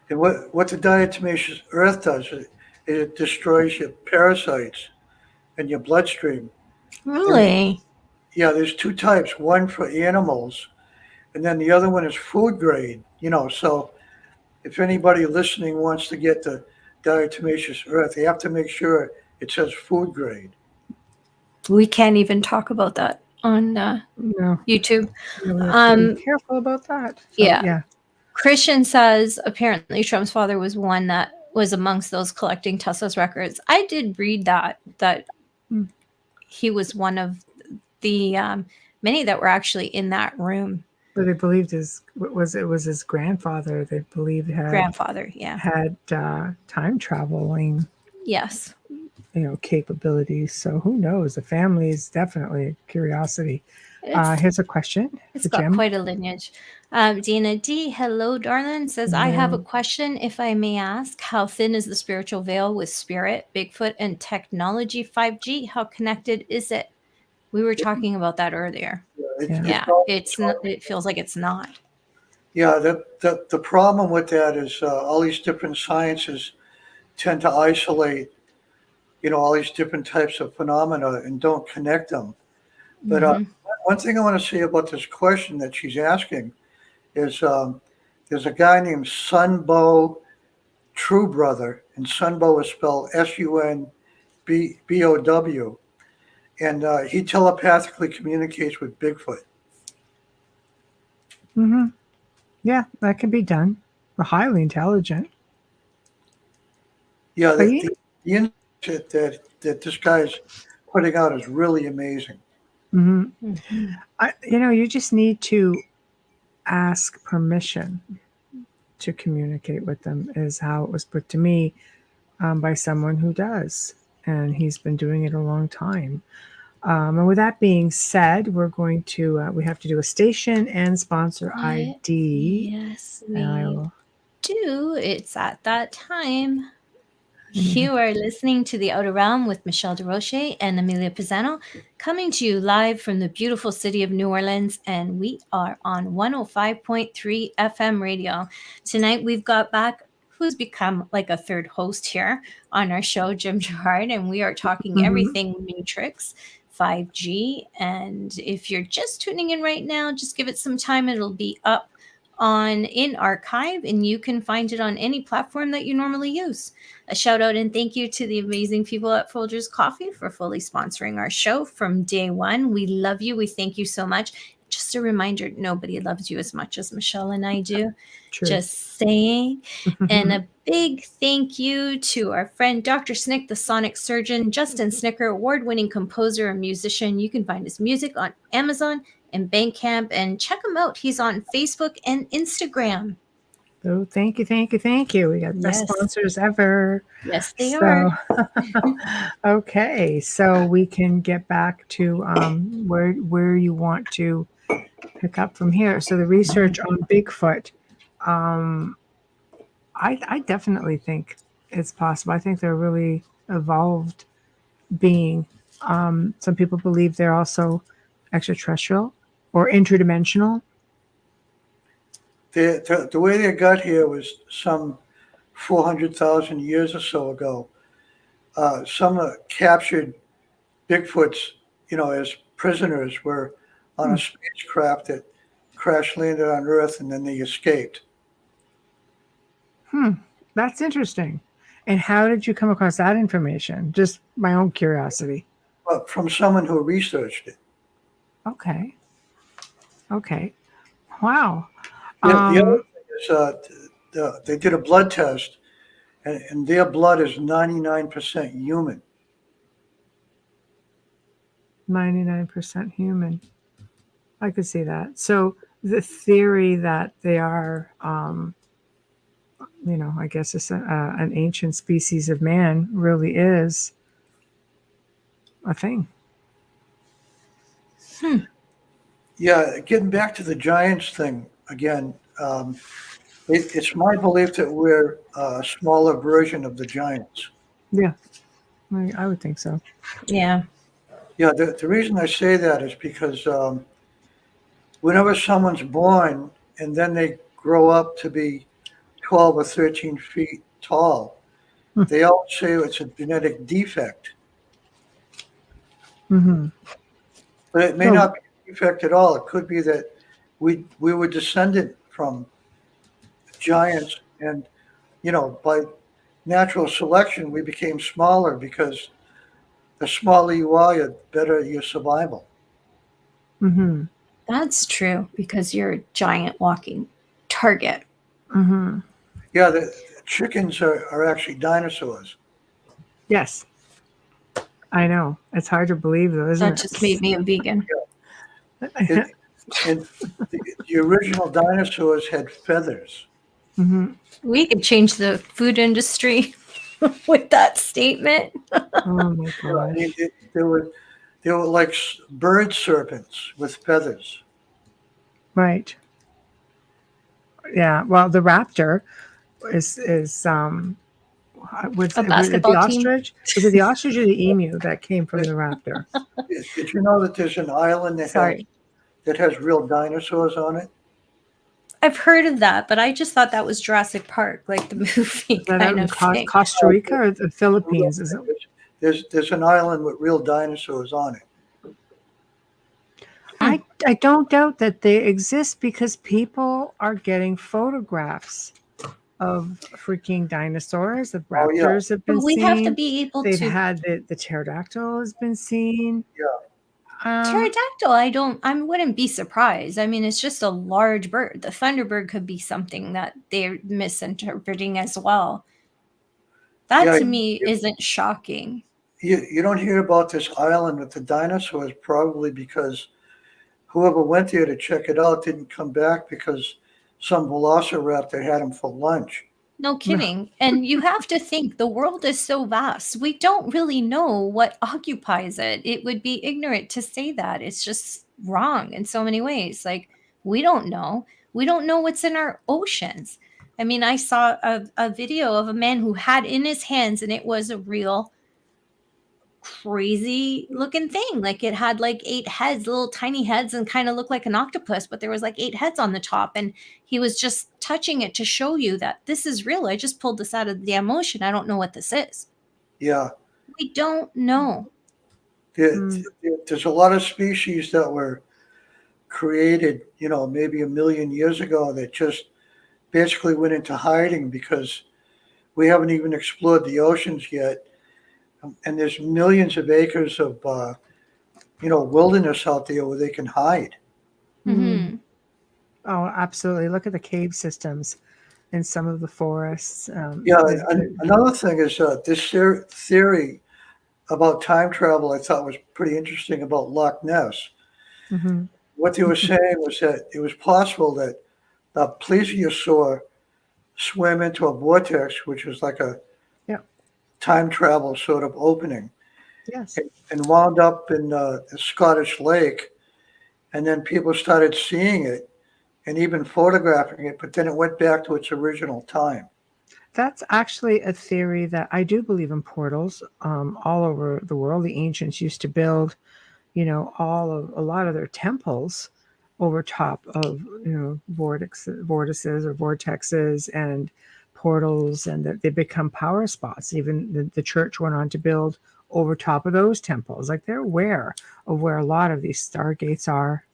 And what the diatomaceous earth does is it destroys your parasites in your bloodstream.
Really?
Yeah, there's two types, one for animals, and then the other one is food grade, so if anybody listening wants to get the diatomaceous earth, they have to make sure it says food grade.
We can't even talk about that on YouTube.
Be careful about that. So,
yeah. Christian says apparently Trump's father was one that was amongst those collecting Tesla's records. I did read that he was one of the many that were actually in that room.
But they believed it was his grandfather. They believed had time traveling.
Yes.
Capabilities. So who knows? The family is definitely a curiosity. Here's a question.
It's got
Jim.
quite a lineage. Dina D, hello, darling, says, I have a question, if I may ask. How thin is the spiritual veil with spirit, Bigfoot, and technology 5G? How connected is it? We were talking about that earlier. It feels like it's not.
Yeah, the problem with that is all these different sciences tend to isolate, all these different types of phenomena and don't connect them. But one thing I want to say about this question that she's asking is there's a guy named Sunbow Truebrother, and Sunbow is spelled Sunbow, and he telepathically communicates with Bigfoot.
Mm-hmm. Yeah, that can be done. We're highly intelligent.
Yeah, the insight that this guy's putting out is really amazing.
Mm-hmm. You just need to ask permission to communicate with them, is how it was put to me by someone who does, and he's been doing it a long time. And with that being said, we're going to we have to do a station and sponsor ID.
Yes, we do. It's at that time. You are listening to The Outer Realm with Michelle DeRoche and Amelia Pisano, coming to you live from the beautiful city of New Orleans, and we are on 105.3 FM radio. Tonight we've got back who's become like a third host here on our show, Jim Girouard, and we are talking everything Matrix, 5G, and if you're just tuning in right now, just give it some time. It'll be up in archive, and you can find it on any platform that you normally use. A shout out and thank you to the amazing people at Folgers Coffee for fully sponsoring our show from day one. We love you. We thank you so much. Just a reminder, nobody loves you as much as Michelle and I do. True. Just saying. And a big thank you to our friend Dr. Snick, the sonic surgeon, Justin Snicker, award-winning composer and musician. You can find his music on Amazon and Bandcamp, and check him out. He's on Facebook and Instagram.
Oh, thank you. We got best sponsors ever.
Yes, they are.
Okay, so we can get back to where you want to pick up from here. So the research on Bigfoot, I definitely think it's possible. I think they're a really evolved being. Some people believe they're also extraterrestrial or interdimensional.
The way they got here was some 400,000 years or so ago. Some captured Bigfoots, as prisoners, were on a spacecraft that crash landed on Earth, and then they escaped.
That's interesting. And how did you come across that information? Just my own curiosity.
from someone who researched it.
Okay. Wow.
The other thing is they did a blood test, and their blood is 99% human.
99% human. I could see that. So the theory that they are, I guess it's an ancient species of man really is a thing.
Yeah, getting back to the giants thing again, it's my belief that we're a smaller version of the giants.
Yeah, I would think so.
Yeah.
Yeah, the reason I say that is because whenever someone's born and then they grow up to be 12 or 13 feet tall, they all say it's a genetic defect.
Mm-hmm.
But it may not be a defect at all. It could be that we were descended from giants, and by natural selection, we became smaller because the smaller you are, the better your survival.
Mm-hmm.
That's true, because you're a giant walking target.
Mm-hmm.
Yeah, the chickens are actually dinosaurs.
Yes, I know. It's hard to believe, though, isn't
That just made me a vegan.
And the original dinosaurs had feathers.
Mm-hmm.
We could change the food industry with that statement.
Oh my gosh.
They were like bird serpents with feathers.
Right. Yeah. Well, the raptor is was
A
it the
basketball team.
ostrich? Was it the ostrich or the emu that came from the raptor?
Did you know that there's an island that has real dinosaurs on it?
I've heard of that, but I just thought that was Jurassic Park, like the movie
Is that
kind
out
of
in
thing.
Costa Rica or the Philippines? Is it?
There's an island with real dinosaurs on it.
I don't doubt that they exist because people are getting photographs of freaking dinosaurs. The raptors have been
But we
seen.
have to be able
They've
to.
had the pterodactyl has been seen.
Yeah.
Pterodactyl, I wouldn't be surprised. I mean, it's just a large bird. The thunderbird could be something that they're misinterpreting as well. That to me isn't shocking.
You don't hear about this island with the dinosaurs probably because whoever went there to check it out didn't come back because some velociraptor had them for lunch.
No kidding. And you have to think the world is so vast. We don't really know what occupies it. It would be ignorant to say that. It's just wrong in so many ways. Like, we don't know. We don't know what's in our oceans. I mean, I saw a video of a man who had in his hands, and it was a real crazy looking thing. Like, it had like 8 heads, little tiny heads, and kind of looked like an octopus, but there was like 8 heads on the top, and he was just touching it to show you that this is real. I just pulled this out of the damn ocean. I don't know what this is.
Yeah.
We don't know.
There's a lot of species that were created, maybe 1 million years ago that just basically went into hiding because we haven't even explored the oceans yet. And there's millions of acres of, wilderness out there where they can hide.
Mm-hmm.
Oh, absolutely. Look at the cave systems in some of the forests.
Another thing is this theory about time travel I thought was pretty interesting about Loch Ness.
Mm-hmm.
What they were saying was that it was possible that the plesiosaur swam into a vortex, which was like a time travel sort of opening.
Yes.
And wound up in the Scottish Lake. And then people started seeing it and even photographing it, but then it went back to its original time.
That's actually a theory that I do believe in portals all over the world. The ancients used to build, a lot of their temples over top of, vortices or vortexes and portals, and that they become power spots. Even the church went on to build over top of those temples. Like, they're aware of where a lot of these stargates are,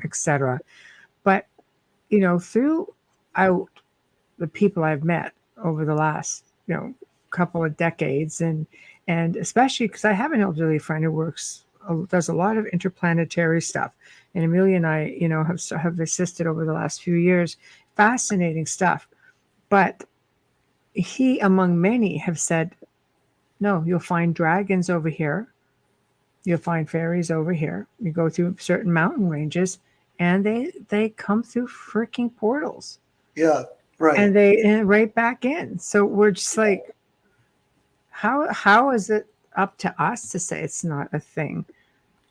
etc. But, throughout the people I've met over the last, couple of decades, and And especially because I have an elderly friend who does a lot of interplanetary stuff. And Amelia and I, have assisted over the last few years. Fascinating stuff. But he, among many, have said, no, you'll find dragons over here. You'll find fairies over here. You go through certain mountain ranges, and they come through freaking portals.
Yeah, right.
And they right back in. So we're just like, how is it up to us to say it's not a thing?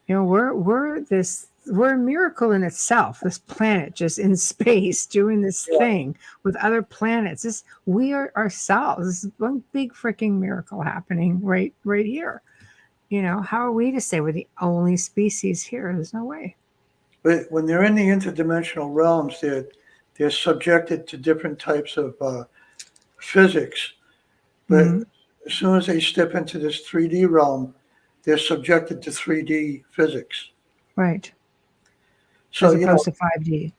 We're a miracle in itself. This planet just in space doing this thing with other planets. We are ourselves. This is one big freaking miracle happening right here. How are we to say we're the only species here? There's no way.
But when they're in the interdimensional realms, they're subjected to different types of physics. But as soon as they step into this 3D realm, they're subjected to 3D physics.
Right.
So,
as opposed to 5D.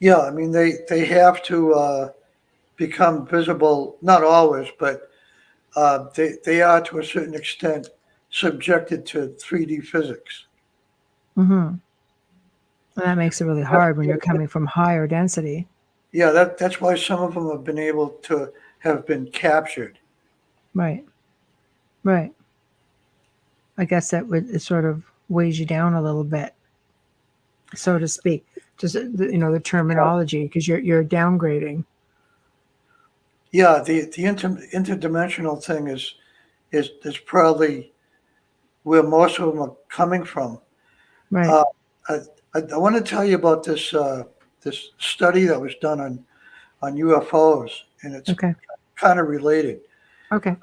Yeah, I mean, they have to become visible, not always, but they are to a certain extent subjected to 3D physics.
Mm-hmm. And that makes it really hard when you're coming from higher density.
Yeah, that's why some of them have been able to have been captured.
Right. Right. I guess it sort of weighs you down a little bit, so to speak. Just the terminology, because you're downgrading.
Yeah, the interdimensional thing is probably where most of them are coming from.
Right.
I want to tell you about this this study that was done on UFOs, and it's kind of related.
Okay.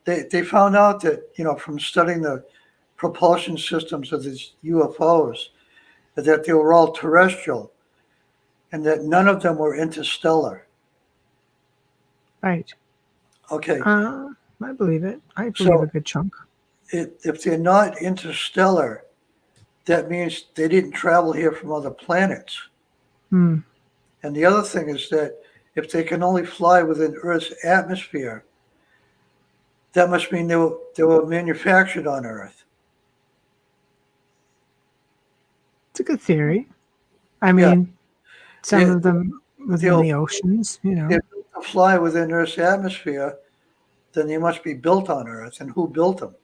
They found out that from studying the propulsion systems of these UFOs, that they were all terrestrial, and that none of them were interstellar.
Right.
Okay.
I believe it. I believe a good chunk.
If they're not interstellar, that means they didn't travel here from other planets.
Hmm.
And the other thing is that if they can only fly within Earth's atmosphere, that must mean they were manufactured on Earth.
It's a good theory. I mean, some of them within the oceans,
If they fly within Earth's atmosphere, then they must be built on Earth. And who built them?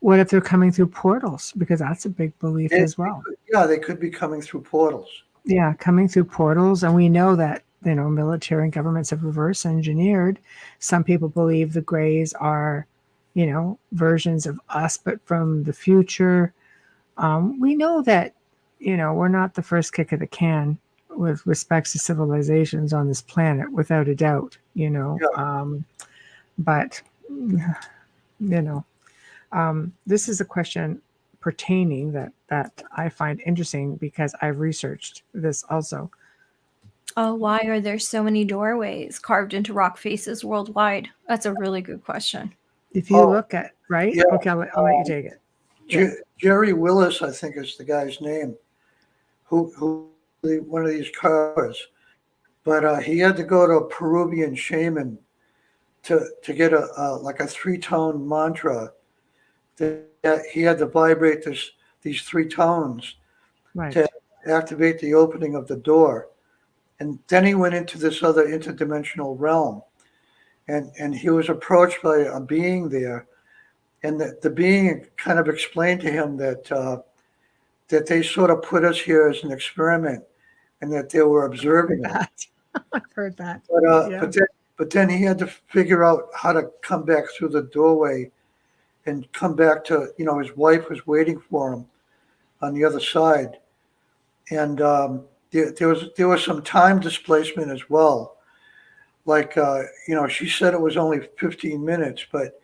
What if they're coming through portals? Because that's a big belief as well.
They could be coming through portals.
Yeah, coming through portals. And we know that, military and governments have reverse engineered. Some people believe the Greys are, versions of us, but from the future. We know that, we're not the first kick of the can with respects to civilizations on this planet, without a doubt, but, this is a question pertaining that I find interesting because I've researched this also.
Oh, why are there so many doorways carved into rock faces worldwide? That's a really good question.
If you look at, right? Yeah. Okay, I'll let you take it.
Jerry Willis, I think is the guy's name, who one of these carvers, but he had to go to a Peruvian shaman to get a 3-tone mantra. That he had to vibrate these 3 tones to activate the opening of the door. And then he went into this other interdimensional realm. And he was approached by a being there. And the being kind of explained to him that they sort of put us here as an experiment and that they were observing
that. I've heard that.
But then he had to figure out how to come back through the doorway and come back to, his wife was waiting for him on the other side. And there was some time displacement as well. She said it was only 15 minutes, but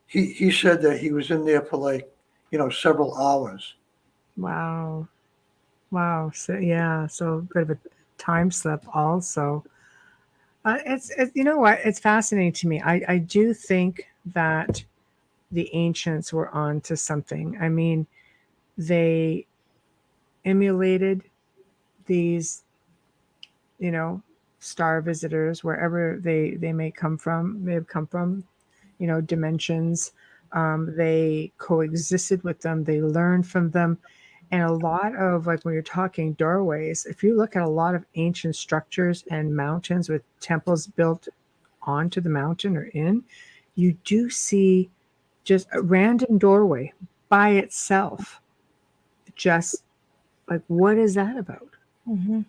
he said that he was in there for several hours.
Wow. So a bit of a time slip also. It's you know what? It's fascinating to me. I do think that the ancients were on to something. I mean, they emulated these, star visitors wherever they may have come from. dimensions. They coexisted with them. They learned from them. And a lot of, like, when you're talking doorways, if you look at a lot of ancient structures and mountains with temples built onto the mountain or in, you do see just a random doorway by itself. Just like, what is that about?
Mm-hmm.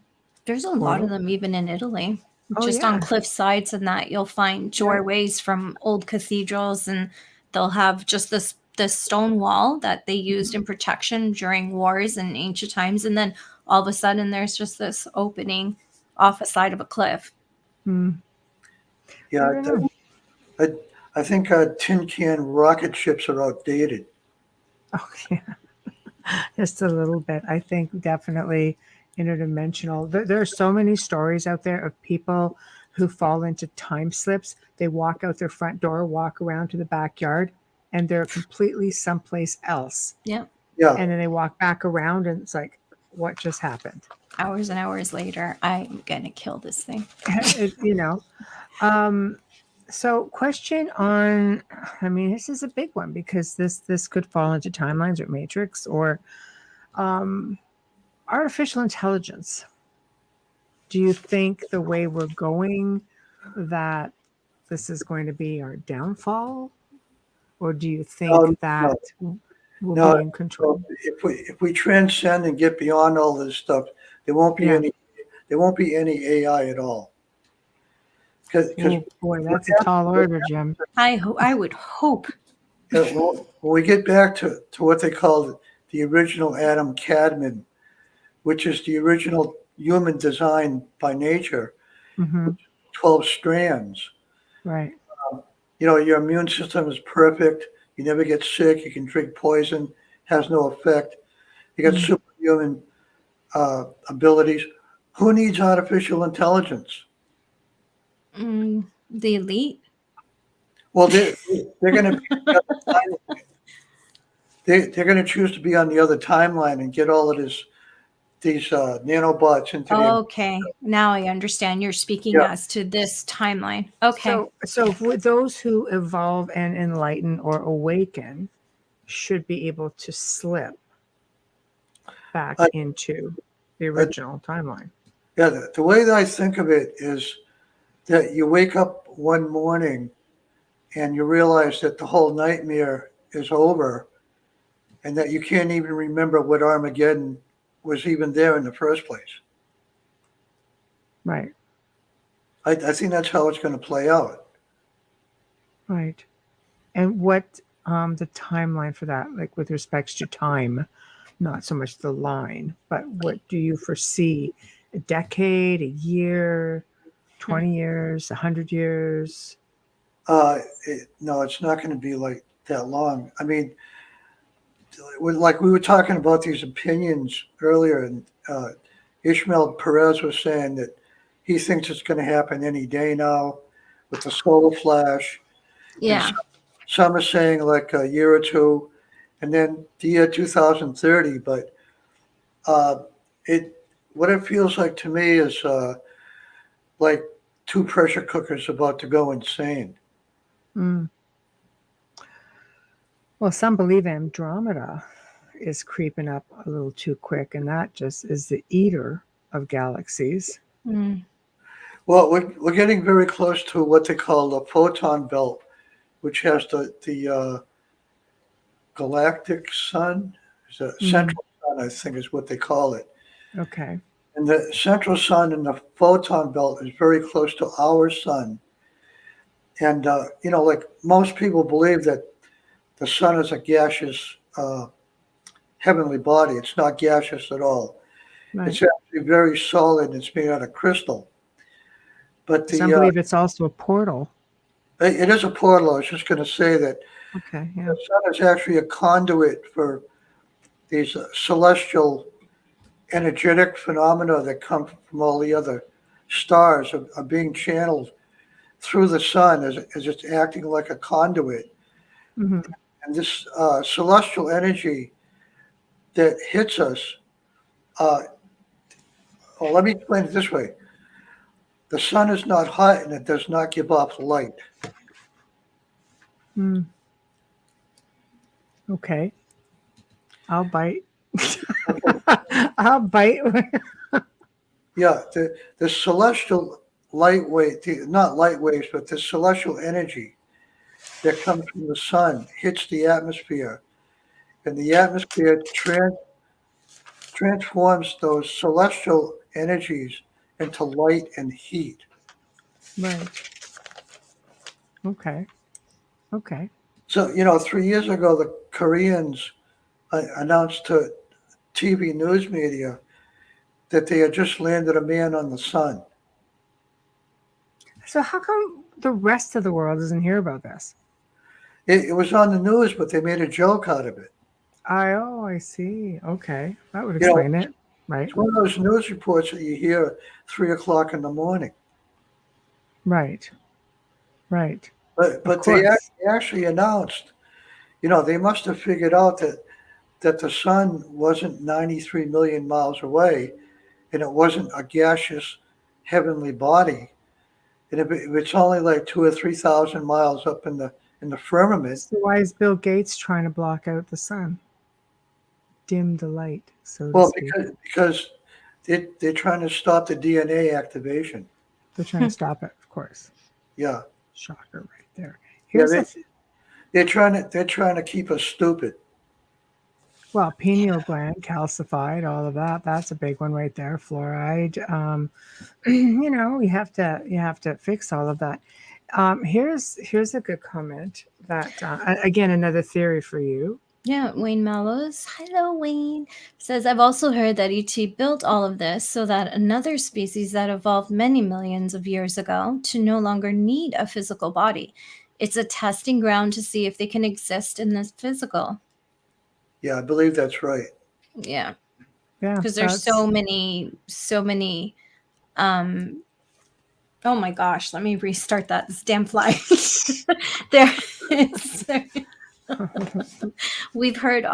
There's a lot of them even in Italy. Just on cliff sides and that you'll find doorways from old cathedrals, and they'll have just this stone wall that they used in protection during wars in ancient times, and then all of a sudden there's just this opening off a side of a cliff.
Yeah, I think tin can rocket ships are outdated.
Oh, yeah. Just a little bit. I think definitely interdimensional. There are so many stories out there of people who fall into time slips. They walk out their front door, walk around to the backyard, and they're completely someplace else.
Yeah.
Yeah.
And then they walk back around, and it's like, what just happened?
Hours and hours later, I'm going to kill this thing.
So question on, this is a big one, because this could fall into timelines or matrix or artificial intelligence. Do you think the way we're going that this is going to be our downfall? Or do you think that we'll be in control?
If we transcend and get beyond all this stuff, there won't be any AI at all.
Oh boy, that's a tall order, Jim.
I would hope.
When we get back to what they call the original Adam Cadman, which is the original human design by nature, 12 strands.
Right.
Your immune system is perfect. You never get sick. You can drink poison, has no effect. You got superhuman abilities. Who needs artificial intelligence?
The elite.
Well, they're going to be they're going to choose to be on the other timeline and get all of these nanobots into
Okay, now I understand. You're speaking as to this timeline. Okay.
So for those who evolve and enlighten or awaken should be able to slip back into the original timeline.
Yeah, the way that I think of it is that you wake up one morning and you realize that the whole nightmare is over and that you can't even remember what Armageddon was even there in the first place.
Right.
I think that's how it's going to play out.
Right. And what the timeline for that, like with respects to time, not so much the line, but what do you foresee? A decade, a year, 20 years, 100 years?
No, it's not going to be like that long. Like we were talking about these opinions earlier, and Ishmael Perez was saying that he thinks it's going to happen any day now with the solar flash.
Yeah.
Some are saying like a year or two, and then the year 2030. But what it feels like to me is like two pressure cookers about to go insane.
Well, some believe Andromeda is creeping up a little too quick, and that just is the eater of galaxies.
Well, we're getting very close to what they call the photon belt, which has the galactic sun, the central sun, I think is what they call it.
Okay.
And the central sun and the photon belt is very close to our sun. And, like most people believe that the sun is a gaseous heavenly body. It's not gaseous at all. Right. It's actually very solid. It's made out of crystal. But
some believe it's also a portal.
It is a portal. I was just going to say that the sun is actually a conduit for these celestial energetic phenomena that come from all the other stars are being channeled through the sun as it's acting like a conduit. And this celestial energy that hits us, let me explain it this way. The sun is not hot and it does not give off light.
Mm. Okay. I'll bite. I'll bite.
Yeah, the celestial light wave, not light waves, but the celestial energy that comes from the sun hits the atmosphere, and the atmosphere transforms those celestial energies into light and heat.
Right. Okay. Okay.
So, 3 years ago, the Koreans announced to TV news media that they had just landed a man on the sun.
So how come the rest of the world doesn't hear about this?
It was on the news, but they made a joke out of it.
I see. Okay. That would
You know,
explain it. Right.
it's one of those news reports that you hear at 3 o'clock in the morning.
Right. Right.
But
Of
they
course.
actually announced, they must have figured out that the sun wasn't 93 million miles away, and it wasn't a gaseous heavenly body. And if it's only like 2 or 3 thousand miles up in the firmament.
So why is Bill Gates trying to block out the sun? Dim the light, so to
Well,
speak.
because they're trying to stop the DNA activation.
They're trying to stop it, of course.
Yeah.
Shocker right there.
Yeah,
Here's
they're trying to keep us stupid.
well, pineal gland calcified, all of that. That's a big one right there. Fluoride. You have to fix all of that. Here's a good comment that again another theory for you.
Yeah, Wayne Mallows. Hello, Wayne. Says, I've also heard that ET built all of this so that another species that evolved many millions of years ago to no longer need a physical body. It's a testing ground to see if they can exist in this physical.
Yeah, I believe that's right.
Yeah.
Yeah.
Because there's so many, oh my gosh, let me restart that. This damn fly. there is. We've heard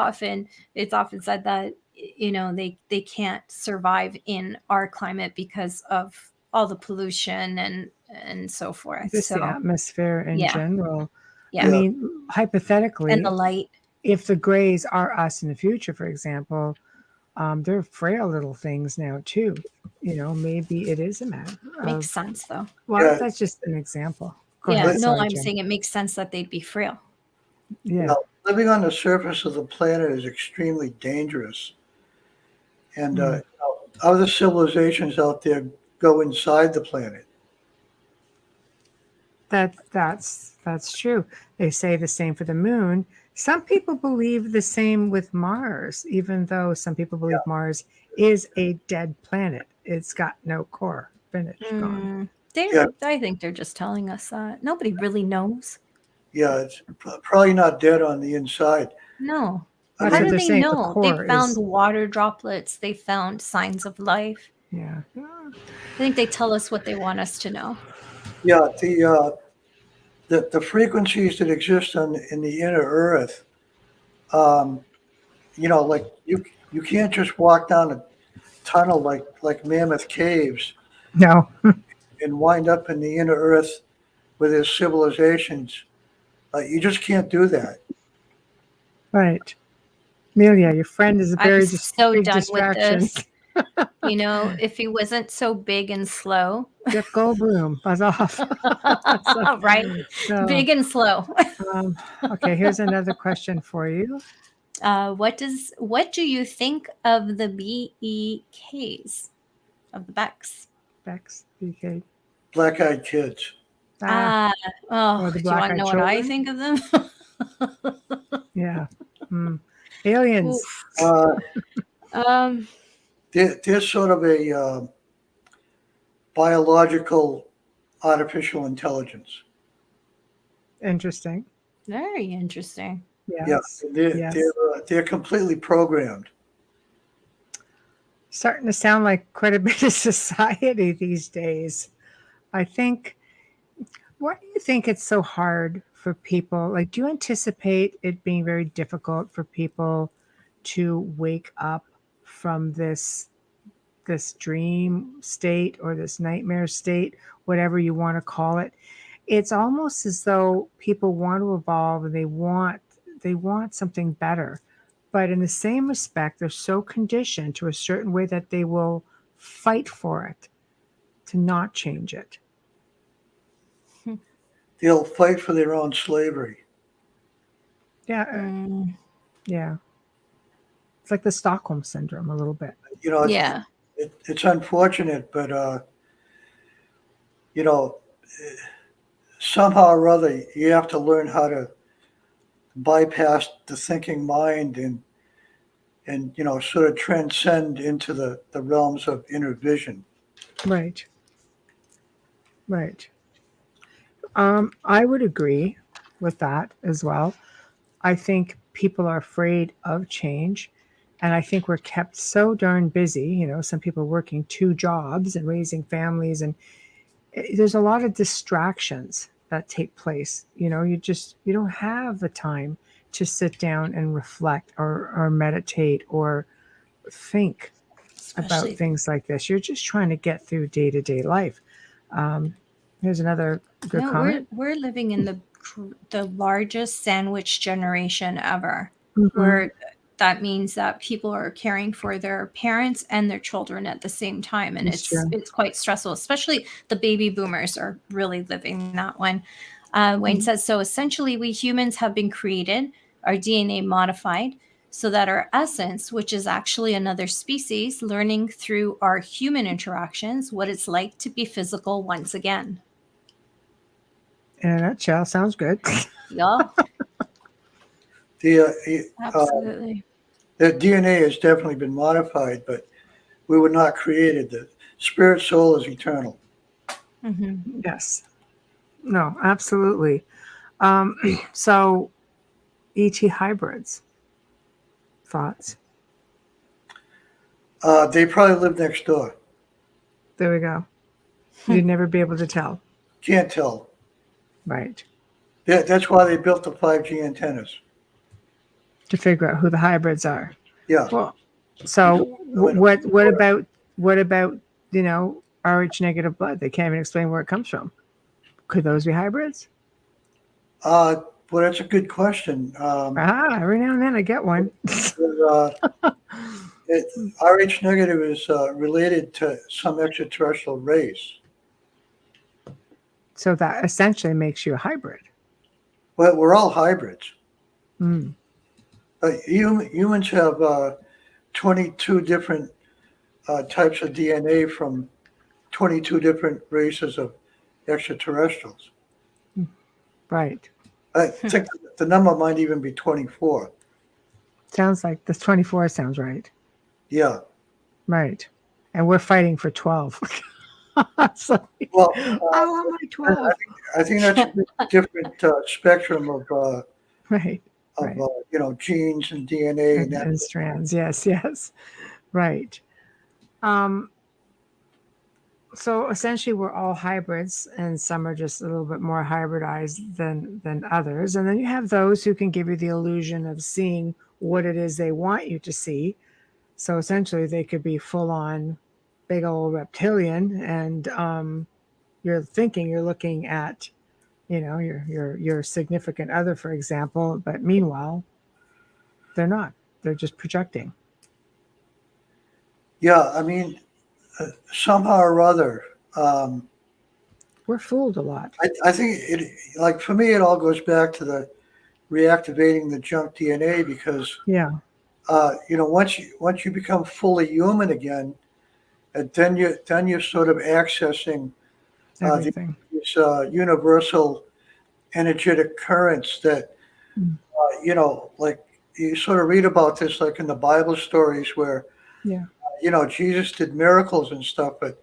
it's often said that they can't survive in our climate because of all the pollution and so forth.
Just the atmosphere in general.
Yeah.
I mean, hypothetically,
and the light.
If the grays are us in the future, for example, they're frail little things now too. Maybe it is a matter.
Makes sense though.
Well, that's just an example.
Go ahead. No, I'm saying it makes sense that they'd be frail.
Yeah.
Living on the surface of the planet is extremely dangerous. And other civilizations out there go inside the planet.
That's true. They say the same for the moon. Some people believe the same with Mars, even though some people believe Mars is a dead planet. It's got no core. Finished. Gone.
I think they're just telling us that. Nobody really knows.
Yeah, it's probably not dead on the inside.
No. How do they know? They found water droplets. They found signs of life.
Yeah.
I think they tell us what they want us to know.
Yeah, the frequencies that exist in the inner Earth, like you can't just walk down a tunnel like Mammoth Caves.
No.
And wind up in the inner Earth with their civilizations. You just can't do that.
Right. Amelia, your friend is a very
so
big
done
distraction.
With this. If he wasn't so big and slow.
Jeff Goldblum, buzz off.
Right. So, big and slow.
Okay, here's another question for you.
What do you think of the BEKs? Of the Becks?
Becks, BK.
Black-eyed kids.
Do you want to know what I think of them?
Yeah. Aliens.
They're sort of a biological artificial intelligence.
Interesting.
Very interesting.
Yes.
Yeah, they're completely programmed.
Starting to sound like quite a bit of society these days. I think. Why do you think it's so hard for people? Like, do you anticipate it being very difficult for people to wake up from this dream state or this nightmare state, whatever you want to call it? it's almost as though people want to evolve and they want something better. But in the same respect, they're so conditioned to a certain way that they will fight for it, to not change it.
They'll fight for their own slavery.
Yeah. Yeah. It's like the Stockholm syndrome a little bit.
Yeah.
It's unfortunate, but somehow or other, you have to learn how to bypass the thinking mind and sort of transcend into the realms of inner vision.
Right. Right. I would agree with that as well. I think people are afraid of change. And I think we're kept so darn busy. Some people working 2 jobs and raising families. And there's a lot of distractions that take place. You don't have the time to sit down and reflect or meditate or think about things like this. You're just trying to get through day-to-day life. Here's another good comment.
We're living in the largest sandwich generation ever, where that means that people are caring for their parents and their children at the same time, and it's quite stressful. Especially the baby boomers are really living that one. Wayne says, so essentially, we humans have been created, our DNA modified, so that our essence, which is actually another species, learning through our human interactions what it's like to be physical once again.
In a nutshell, sounds good.
Yeah.
Absolutely. The DNA has definitely been modified, but we were not created. The spirit soul is eternal.
Mm-hmm. Yes. No, absolutely. So, ET hybrids. Thoughts?
They probably live next door.
There we go. You'd never be able to tell.
Can't tell.
Right.
That's why they built the 5G antennas.
To figure out who the hybrids are.
Yeah.
Well, so what about RH negative blood? They can't even explain where it comes from. Could those be hybrids?
Well, that's a good question.
Every now and then I get one.
RH negative is related to some extraterrestrial race.
So that essentially makes you a hybrid.
Well, we're all hybrids.
Mm.
Humans have 22 different types of DNA from 22 different races of extraterrestrials.
Right.
I think the number might even be 24.
Sounds like this 24 sounds right.
Yeah.
Right. And we're fighting for 12.
Well,
I want my 12.
I think that's a different spectrum of
right.
genes and DNA
and strands. Yes. Right. So essentially, we're all hybrids, and some are just a little bit more hybridized than others. And then you have those who can give you the illusion of seeing what it is they want you to see. So essentially, they could be full on big old reptilian, and you're looking at, your significant other, for example. But meanwhile, they're not. They're just projecting.
Yeah, I mean, somehow or other,
we're fooled a lot.
I think like for me, it all goes back to the reactivating the junk DNA because once you become fully human again, then you're sort of accessing these universal energetic currents that like you sort of read about this like in the Bible stories where Jesus did miracles and stuff, but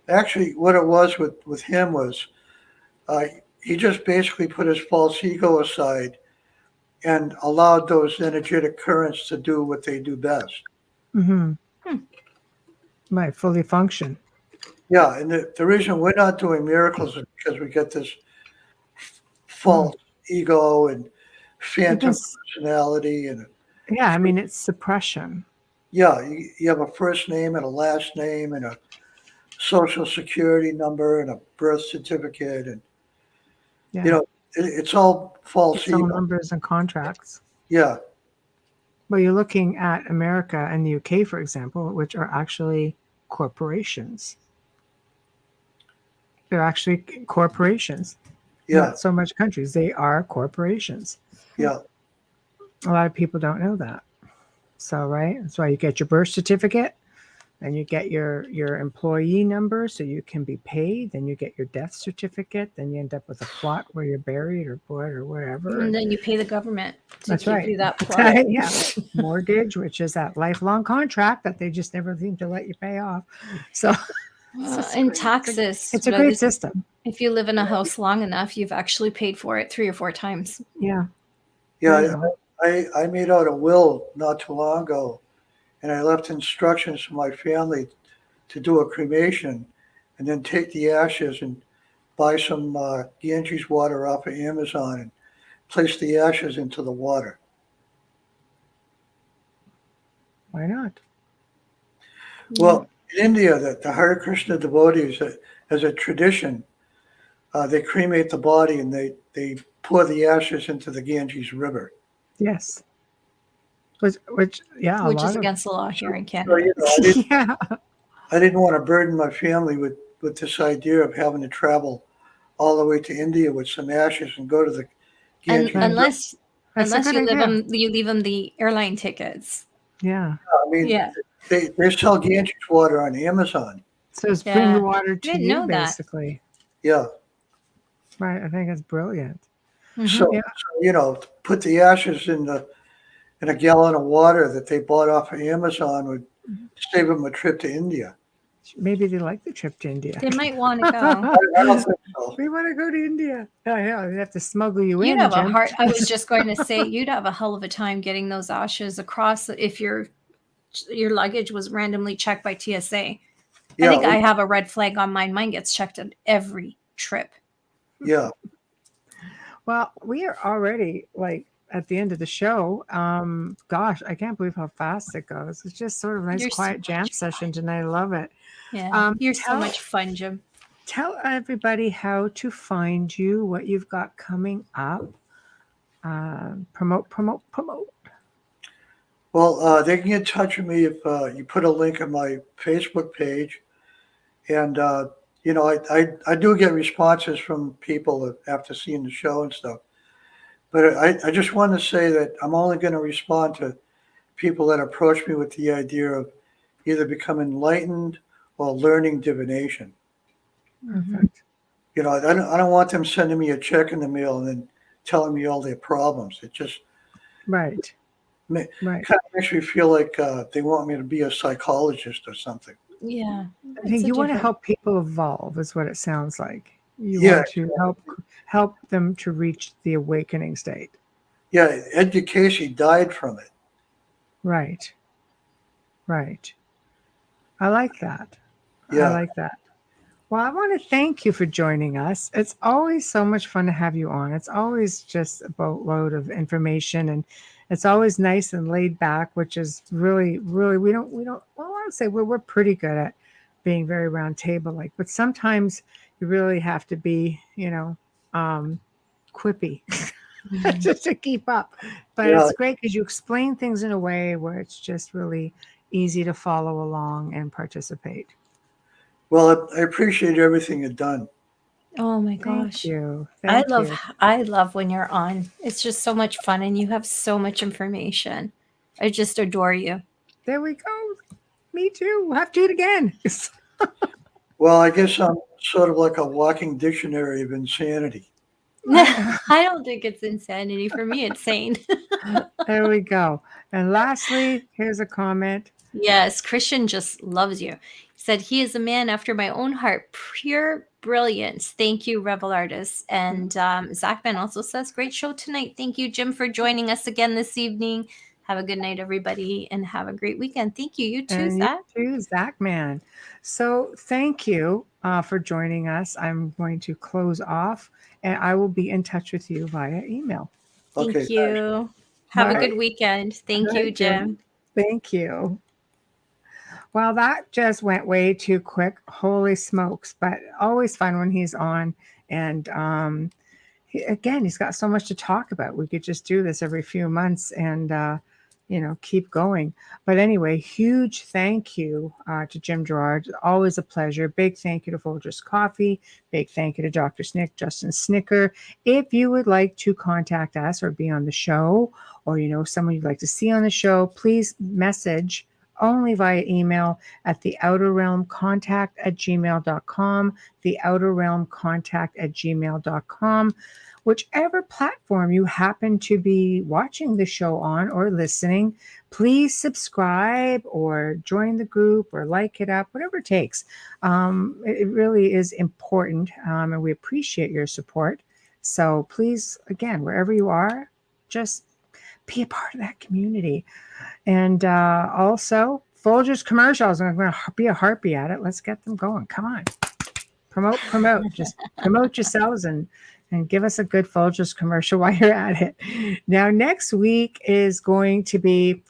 actually what it was with him was he just basically put his false ego aside and allowed those energetic currents to do what they do best.
Mm-hmm. Might fully function.
Yeah, and the reason we're not doing miracles is because we get this false ego and phantom personality. And
I mean, it's suppression.
Yeah, you have a first name and a last name and a social security number and a birth certificate. And
Yeah.
It's all false.
It's all numbers and contracts.
Yeah.
Well, you're looking at America and the UK, for example, which are actually corporations. They're actually corporations.
Yeah.
Not so much countries. They are corporations.
Yeah.
A lot of people don't know that. So, right? That's why you get your birth certificate, then you get your employee number so you can be paid, then you get your death certificate, then you end up with a plot where you're buried or put or whatever.
And then you pay the government to
That's
give
right.
you that plot.
Yeah. Mortgage, which is that lifelong contract that they just never seem to let you pay off. So
and taxes.
It's a great system.
If you live in a house long enough, you've actually paid for it 3 or 4 times.
Yeah.
Yeah. I made out a will not too long ago, and I left instructions for my family to do a cremation and then take the ashes and buy some Ganges water off of Amazon and place the ashes into the water.
Why not?
Well, in India, the Hare Krishna devotees, as a tradition, they cremate the body and they pour the ashes into the Ganges River.
Yes. Which
is against the law here in Canada.
I didn't want to burden my family with this idea of having to travel all the way to India with some ashes and go to the Ganges.
Unless you leave them the airline tickets.
Yeah.
I mean, they sell Ganges water on Amazon.
So it's bring the water to you, basically.
Yeah.
Right. I think it's brilliant.
Mm-hmm. So, put the ashes in a gallon of water that they bought off of Amazon would save them a trip to India.
Maybe they like the trip to India.
They might want to go.
I don't think so.
We want to go to India. Yeah, they have to smuggle you in.
You'd have I was just going to say, you'd have a hell of a time getting those ashes across if your luggage was randomly checked by TSA. Yeah, I think I have a red flag on mine. Mine gets checked at every trip.
Yeah.
Well, we are already at the end of the show. Gosh, I can't believe how fast it goes. It's just sort of a nice quiet jam session tonight. I love it.
Yeah, you're so much fun, Jim.
Tell everybody how to find you, what you've got coming up. Promote.
Well, they can get in touch with me if you put a link on my Facebook page. And, I do get responses from people after seeing the show and stuff. But I just want to say that I'm only going to respond to people that approach me with the idea of either becoming enlightened or learning divination.
Perfect.
I don't want them sending me a check in the mail and then telling me all their problems. It just kind of makes me feel like they want me to be a psychologist or something.
Yeah.
I think you want to help people evolve is what it sounds like. You want to help them to reach the awakening state.
Yeah, Ed Casey died from it.
Right. I like that.
Yeah.
I like that. Well, I want to thank you for joining us. It's always so much fun to have you on. It's always just a boatload of information, and it's always nice and laid back, which is really, really, we don't, well, I would say we're pretty good at being very round table like, but sometimes you really have to be, quippy just to keep up. But it's great because you explain things in a way where it's just really easy to follow along and participate.
Well, I appreciate everything you've done.
Oh my gosh.
Thank you.
I love when you're on. It's just so much fun and you have so much information. I just adore you.
There we go. Me too. We'll have to do it again.
Well, I guess I'm sort of like a walking dictionary of insanity.
I don't think it's insanity. For me, it's sane.
There we go. And lastly, here's a comment.
Yes, Christian just loves you. He said, he is a man after my own heart. Pure brilliance. Thank you, Rebel Artists. And Zachman also says, great show tonight. Thank you, Jim, for joining us again this evening. Have a good night, everybody, and have a great weekend. Thank you. You too, Zach.
You too, Zachman. So thank you for joining us. I'm going to close off, and I will be in touch with you via email.
Thank you. Have a good weekend. Thank you, Jim.
Thank you. Well, that just went way too quick. Holy smokes. But always fun when he's on. And he's got so much to talk about. We could just do this every few months and, keep going. But anyway, huge thank you to Jim Girouard. Always a pleasure. Big thank you to Folgers Coffee. Big thank you to Dr. Snick, Justin Snicker. If you would like to contact us or be on the show, or someone you'd like to see on the show, please message only via email at theouterrealmcontact@gmail.com, theouterrealmcontact@gmail.com. Whichever platform you happen to be watching the show on or listening, please subscribe or join the group or like it up, whatever it takes. It really is important, and we appreciate your support. So please, again, wherever you are, just be a part of that community. And also, Folgers commercials. I'm going to be a harpy at it. Let's get them going. Come on. Promote. Just promote yourselves and give us a good Folgers commercial while you're at it. Now, next week is going to be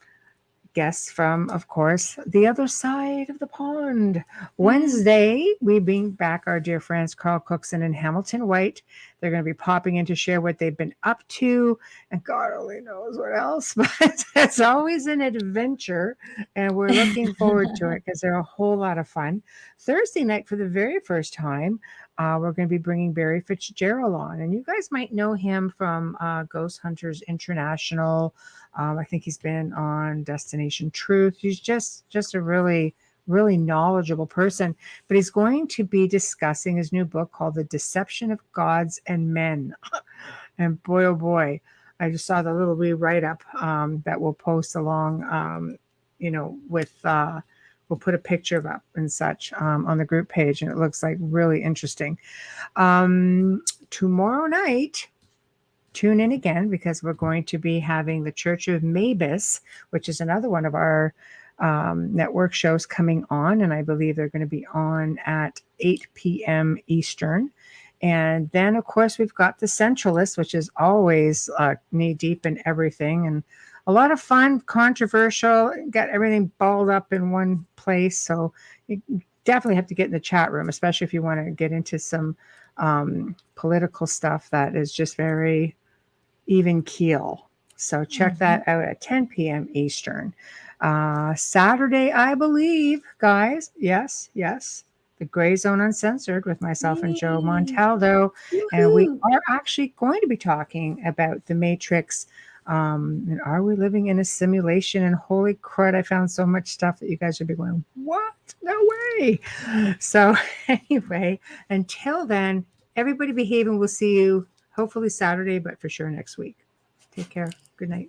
guests from, of course, the other side of the pond. Wednesday, we bring back our dear friends Carl Cookson and Hamilton White. They're going to be popping in to share what they've been up to, and God only knows what else, but it's always an adventure, and we're looking forward to it because they're a whole lot of fun. Thursday night, for the very first time, we're going to be bringing Barry Fitzgerald on, and you guys might know him from Ghost Hunters International. I think he's been on Destination Truth. He's just a really, really knowledgeable person. But he's going to be discussing his new book called The Deception of Gods and Men. And boy, oh boy, I just saw the little wee write-up that we'll post along, we'll put a picture up and such on the group page. And it looks like really interesting. Tomorrow night, tune in again, because we're going to be having the Church of Mavis, which is another one of our network shows coming on. And I believe they're going to be on at 8 p.m. Eastern. And then, of course, we've got the Centralists, which is always knee deep in everything. And a lot of fun, controversial, got everything balled up in one place. So you definitely have to get in the chat room, especially if you want to get into some political stuff that is just very even keel. So check that out at 10 p.m. Eastern. Saturday, I believe, guys. Yes. The Gray Zone Uncensored with myself and Joe Montaldo. And we are actually going to be talking about the Matrix. And are we living in a simulation? And holy crud, I found so much stuff that you guys would be going, what? No way. So anyway, until then, everybody behave, and we'll see you hopefully Saturday, but for sure next week. Take care. Good night.